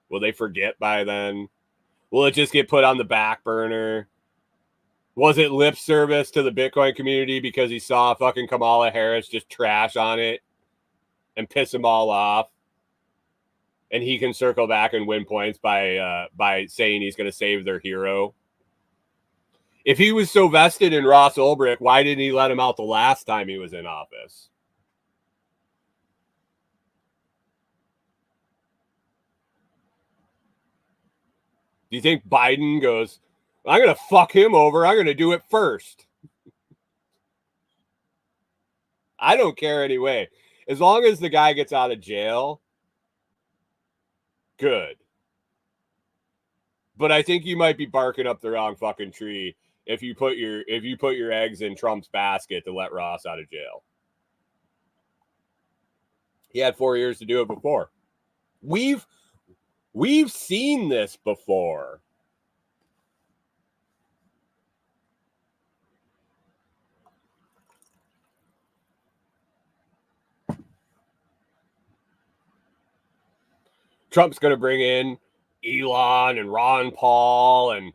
will they forget by then? Will it just get put on the back burner? Was it lip service to the Bitcoin community because he saw fucking Kamala Harris just trash on it and piss them all off? And he can circle back and win points by saying he's going to save their hero. If he was so vested in Ross Ulbricht, why didn't he let him out the last time he was in office? Do you think Biden goes, I'm going to fuck him over. I'm going to do it first? I don't care anyway. As long as the guy gets out of jail, good. But I think you might be barking up the wrong fucking tree if you put your eggs in Trump's basket to let Ross out of jail. He had 4 years to do it before. We've seen this before. Trump's going to bring in Elon and Ron Paul and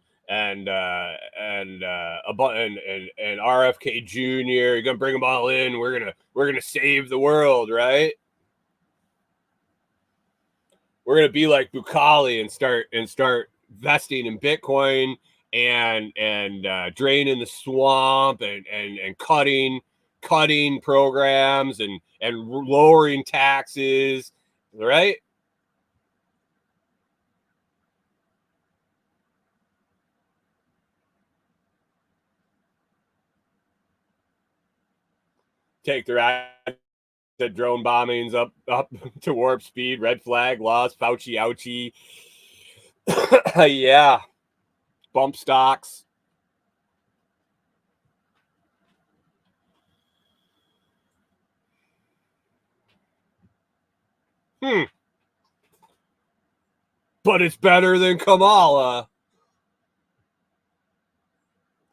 RFK Jr. You're gonna bring them all in. We're gonna save the world, right? We're gonna be like Bukali and start investing in Bitcoin and draining the swamp and cutting programs and lowering taxes, right? Take the drone bombings up to warp speed, red flag, lost, Fauci, ouchie. Yeah. Bump stocks. But it's better than Kamala.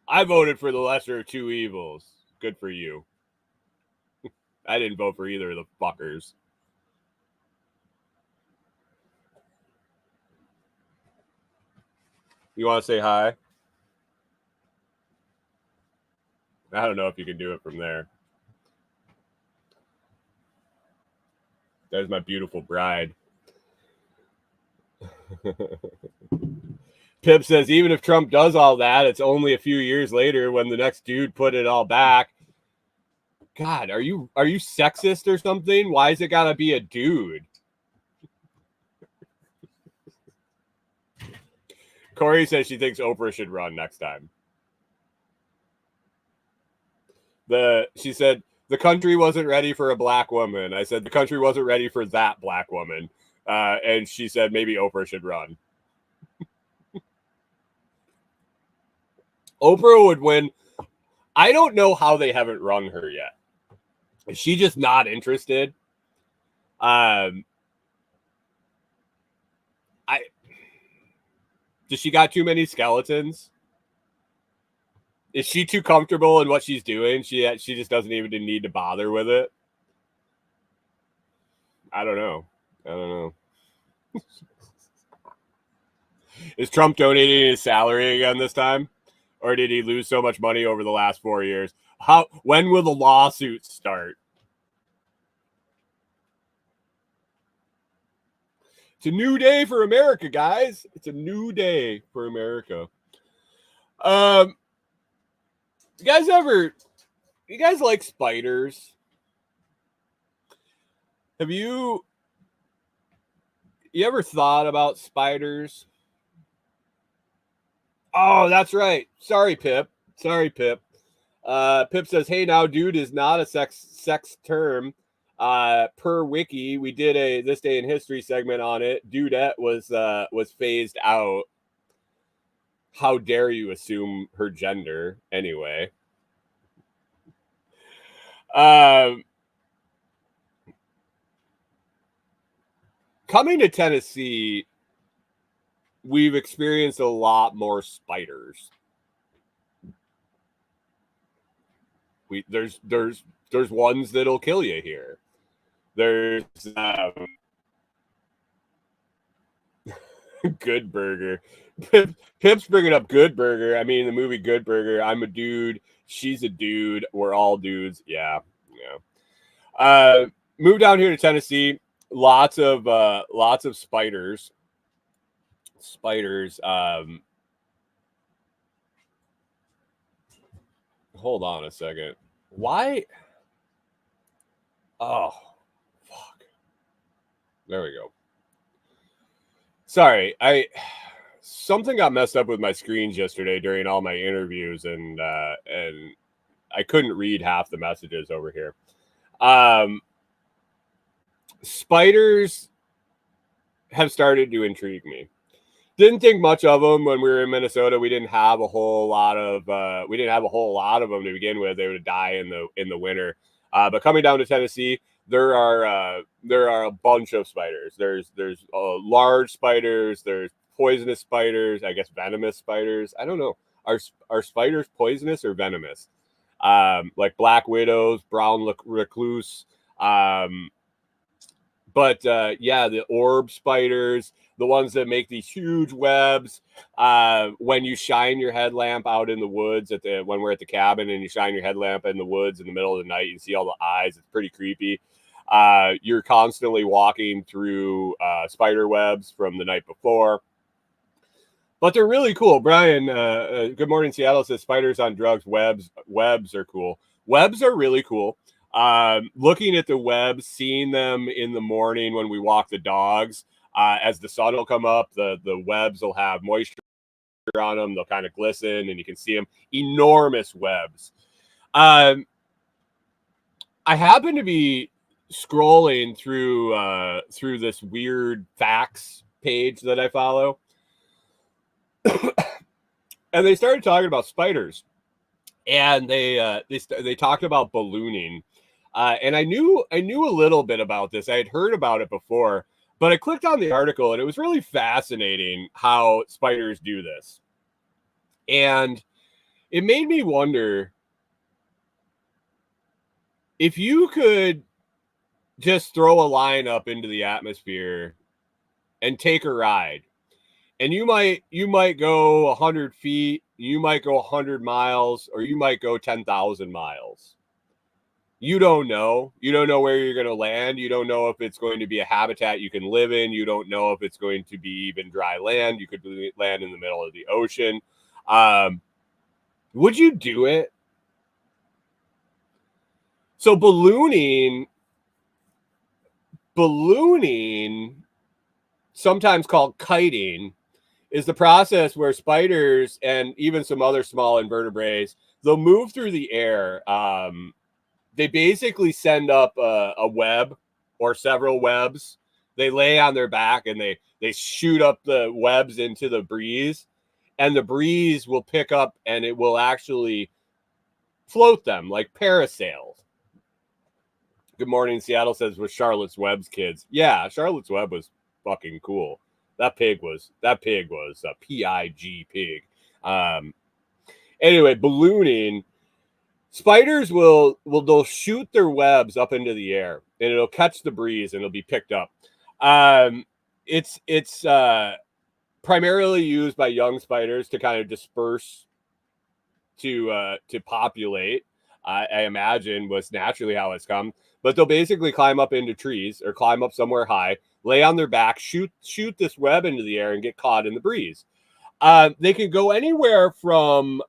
I voted for the lesser of two evils. Good for you. I didn't vote for either of the fuckers. You want to say hi? I don't know if you can do it from there. There's my beautiful bride. Pip says, even if Trump does all that, it's only a few years later when the next dude put it all back. God, are you sexist or something? Why is it gotta be a dude? Kori says she thinks Oprah should run next time. She said the country wasn't ready for a black woman. I said the country wasn't ready for that black woman. And she said maybe Oprah should run. Oprah would win. I don't know how they haven't run her yet. Is she just not interested? Does she got too many skeletons? Is she too comfortable in what she's doing? She just doesn't even need to bother with it. I don't know. Is Trump donating his salary again this time? Or did he lose so much money over the last 4 years? When will the lawsuits start? It's a new day for America, guys. It's a new day for America. You guys like spiders? Have you ever thought about spiders? Oh, that's right. Sorry, Pip. Pip says, hey, now dude is not a sex term. Per wiki, we did a This Day in History segment on it. Dudette was phased out. How dare you assume her gender anyway? Coming to Tennessee, we've experienced a lot more spiders. There's ones that'll kill you here. There's Good Burger. Pip's bringing up Good Burger. I mean, the movie Good Burger. I'm a dude. She's a dude. We're all dudes. Yeah. Moved down here to Tennessee. Lots of spiders. hold on a second. Why? Oh, fuck. There we go. Sorry, something got messed up with my screens yesterday during all my interviews, and I couldn't read half the messages over here. Spiders have started to intrigue me. Didn't think much of them when we were in Minnesota. We didn't have a whole lot of them to begin with. They would die in the winter. But coming down to Tennessee, there are a bunch of spiders. There's large spiders. There's poisonous spiders. I guess venomous spiders. I don't know. Are spiders poisonous or venomous? Like black widows, brown recluse. But yeah, the orb spiders, the ones that make these huge webs. When you shine your headlamp out in the woods when we're at the cabin, and you shine your headlamp in the woods in the middle of the night, you see all the eyes. It's pretty creepy. You're constantly walking through spider webs from the night before. But they're really cool. Brian, good morning, Seattle, says spiders on drugs. Webs are cool. Webs are really cool. Looking at the webs, seeing them in the morning when we walk the dogs, as the sun will come up, the webs will have moisture on them. They'll kind of glisten, and you can see them. Enormous webs. I happen to be scrolling through this weird facts page that I follow, and they started talking about spiders, and they talked about ballooning. And I knew a little bit about this. I had heard about it before, but I clicked on the article, and it was really fascinating how spiders do this. And it made me wonder if you could just throw a line up into the atmosphere and take a ride. And you might go 100 feet, you might go 100 miles, or you might go 10,000 miles. You don't know. You don't know where you're going to land. You don't know if it's going to be a habitat you can live in. You don't know if it's going to be even dry land. You could land in the middle of the ocean. Would you do it? So ballooning, sometimes called kiting, is the process where spiders and even some other small invertebrates, they'll move through the air. They basically send up a web or several webs. They lay on their back, and they shoot up the webs into the breeze, and the breeze will pick up, and it will actually float them like parasails. Good morning, Seattle, says, with Charlotte's Web's kids. Yeah, Charlotte's Web was fucking cool. That pig was a pig pig. Anyway, ballooning. Spiders they'll shoot their webs up into the air, and it'll catch the breeze, and it'll be picked up. It's primarily used by young spiders to kind of disperse to populate. I imagine was naturally how it's come. But they'll basically climb up into trees or climb up somewhere high, lay on their back, shoot this web into the air, and get caught in the breeze. They can go anywhere from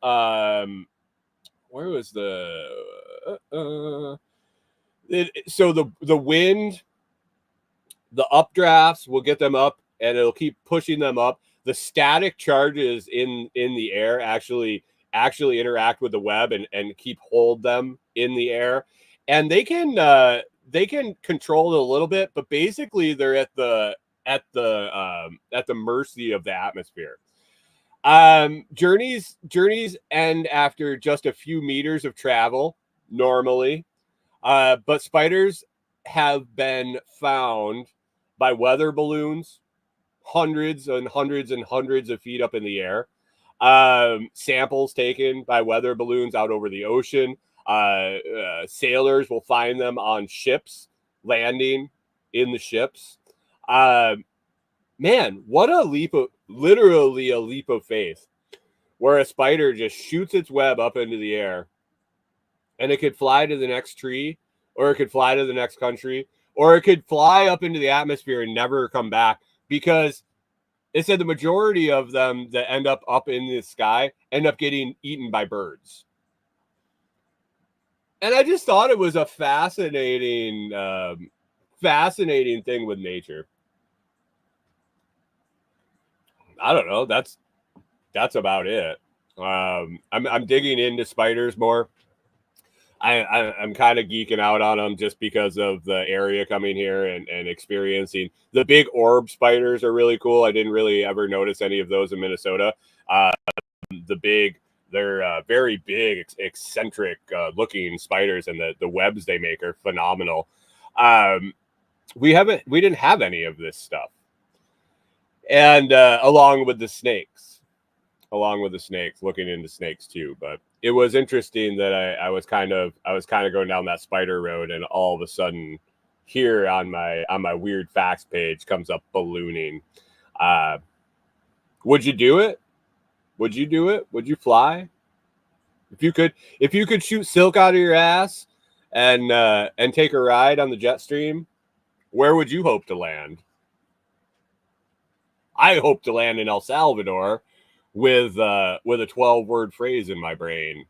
where was so the wind, the updrafts will get them up, and it'll keep pushing them up. The static charges in the air actually interact with the web and hold them in the air, and they can control it a little bit, but basically they're at the mercy of the atmosphere. Journeys end after just a few meters of travel normally, but spiders have been found by weather balloons hundreds and hundreds and hundreds of feet up in the air. Samples taken by weather balloons out over the ocean. Sailors will find them on ships, landing in the ships. Man, what literally a leap of faith, where a spider just shoots its web up into the air, and it could fly to the next tree, or it could fly to the next country, or it could fly up into the atmosphere and never come back, because it said the majority of them that end up in the sky end up getting eaten by birds. And I just thought it was a fascinating thing with nature. I don't know. That's about it. I'm digging into spiders more. I'm kind of geeking out on them just because of the area coming here and experiencing the big orb spiders are really cool. I didn't really ever notice any of those in Minnesota. They're very big, eccentric looking spiders, and the webs they make are phenomenal. We didn't have any of this stuff, and along with the snakes, looking into snakes too. But it was interesting that I was kind of going down that spider road, and all of a sudden, here on my weird facts page comes up ballooning. Would you do it? Would you do it? Would you fly? If you could shoot silk out of your ass and take a ride on the jet stream, where would you hope to land? I hope to land in El Salvador with a 12-word phrase in my brain.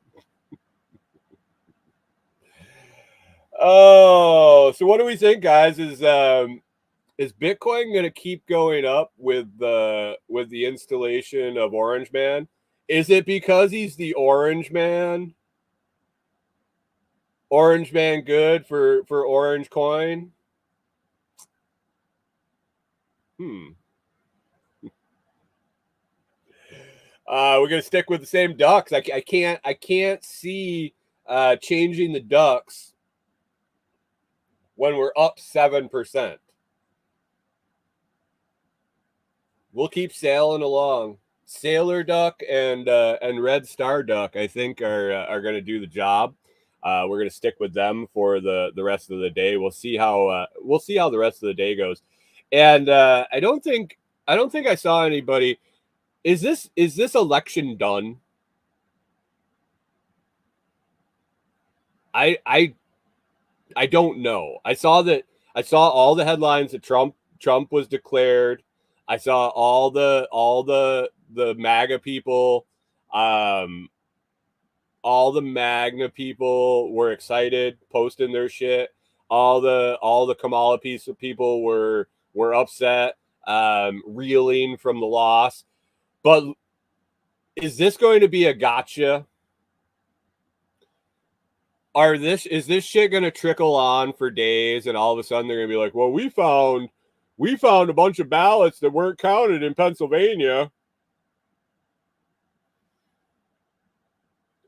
Oh, so what do we think, guys? Is Bitcoin going to keep going up with the installation of Orange Man? Is it because he's the Orange Man? Orange Man good for Orange Coin? We're gonna stick with the same ducks. I can't see changing the ducks when we're up 7%. We'll keep sailing along. Sailor duck and red star duck, I think, are going to do the job. We're going to stick with them for the rest of the day. We'll see how the rest of the day goes. And I don't think I saw anybody. Is this election done? I don't know. I saw all the headlines that Trump was declared. I saw all the MAGA people, all the Magna people were excited, posting their shit. All the Kamala people were upset, reeling from the loss. But is this going to be a gotcha? Is this shit going to trickle on for days, and all of a sudden they're going to be like, well, we found a bunch of ballots that weren't counted in Pennsylvania.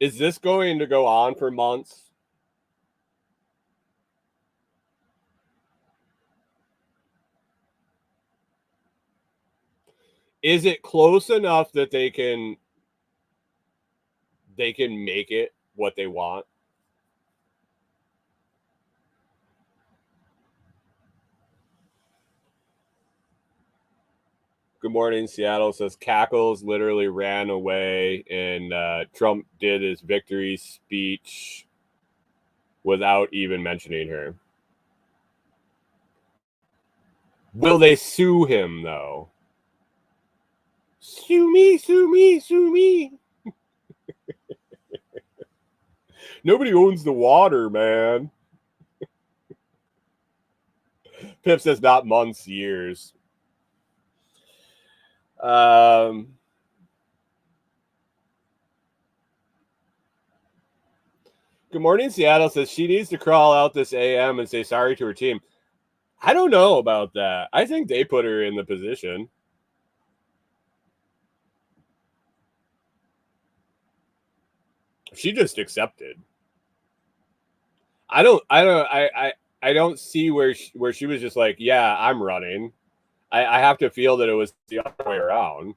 Is this going to go on for months? Is it close enough that they can make it what they want? Good morning, Seattle says Cackles literally ran away, and Trump did his victory speech without even mentioning her. Will they sue him, though? Sue me, sue me, sue me. Nobody owns the water, man. Pip says not months, years. Good morning, Seattle says she needs to crawl out this AM and say sorry to her team. I don't know about that. I think they put her in the position. She just accepted. I don't see where she was just like, yeah, I'm running. I have to feel that it was the other way around.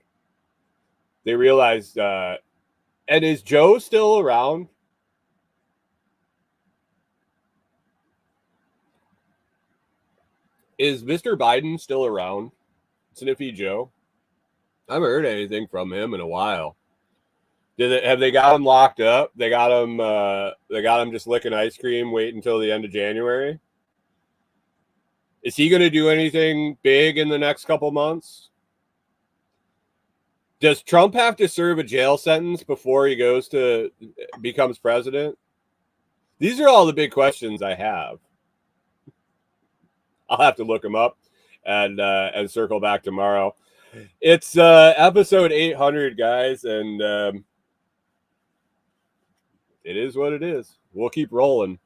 They realized, and is Joe still around? Is Mr. Biden still around? Sniffy Joe? I haven't heard anything from him in a while. Have they got him locked up? They got him just licking ice cream, wait until the end of January? Is he going to do anything big in the next couple months? Does Trump have to serve a jail sentence before he becomes president? These are all the big questions I have. I'll have to look them up and circle back tomorrow. It's episode 800, guys, and it is what it is. We'll keep rolling.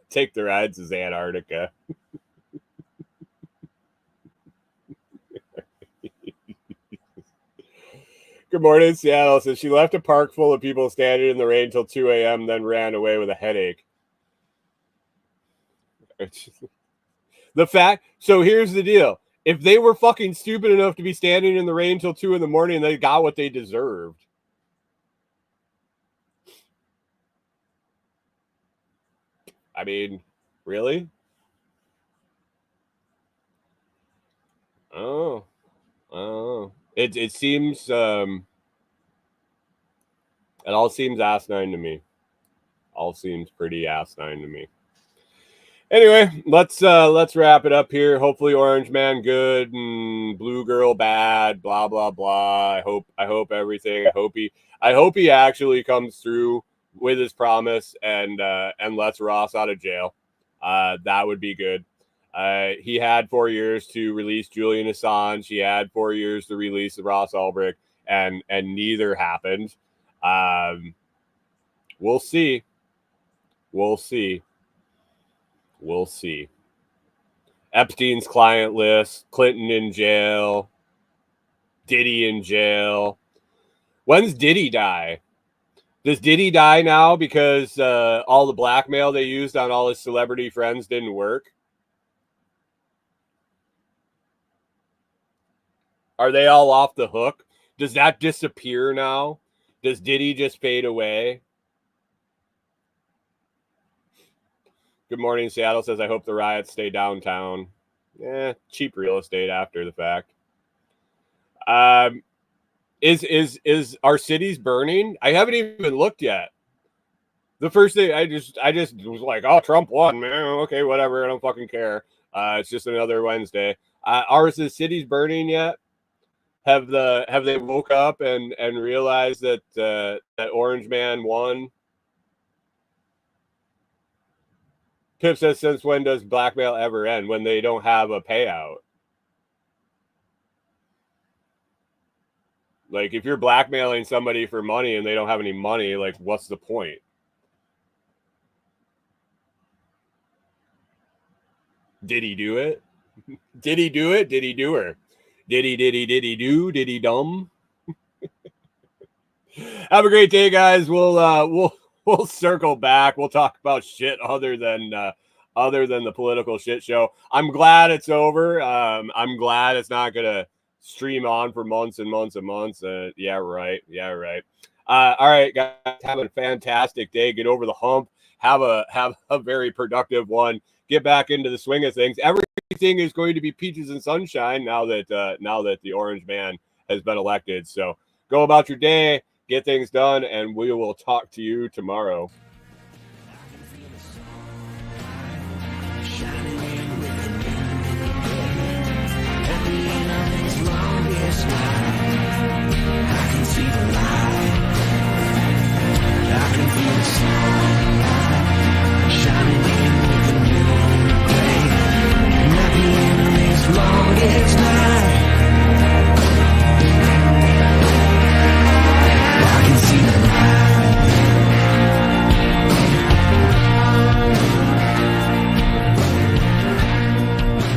Take the rides as Antarctica. Good morning, Seattle. Says she left a park full of people standing in the rain till 2 a.m., then ran away with a headache. The fact, so here's the deal. If they were fucking stupid enough to be standing in the rain till 2 a.m, they got what they deserved. I mean, really? Oh. It seems it all seems asinine to me. All seems pretty asinine to me. Anyway, let's wrap it up here. Hopefully Orange Man good and Blue Girl bad, blah blah blah. I hope everything. I hope he actually comes through with his promise and lets Ross out of jail. That would be good. He had 4 years to release Julian Assange. He had 4 years to release Ross Ulbricht, and neither happened. We'll see. We'll see. We'll see. Epstein's client list, Clinton in jail, Diddy in jail. When's Diddy die? Does Diddy die now because all the blackmail they used on all his celebrity friends didn't work? Are they all off the hook? Does that disappear now? Does Diddy just fade away? Good morning, Seattle says, I hope the riots stay downtown. Cheap real estate after the fact. Is our cities burning? I haven't even looked yet. The first thing I just was like, oh, Trump won, man. Okay, whatever. I don't fucking care. It's just another Wednesday. Are the cities burning yet? Have they woke up and realized that that Orange Man won? Pip says, since when does blackmail ever end? When they don't have a payout. Like, if you're blackmailing somebody for money and they don't have any money, like, what's the point? Did he do it? Did he do it? Did he do her? Did he do? Did he dumb? Have a great day, guys. We'll circle back. We'll talk about shit other than the political shit show. I'm glad it's over. I'm glad it's not gonna stream on for months and months and months. Yeah, right. All right, guys. Have a fantastic day. Get over the hump. Have a very productive one. Get back into the swing of things. Everything is going to be peaches and sunshine now that the Orange Man has been elected. So go about your day, get things done, and we will talk to you tomorrow. I can see the light.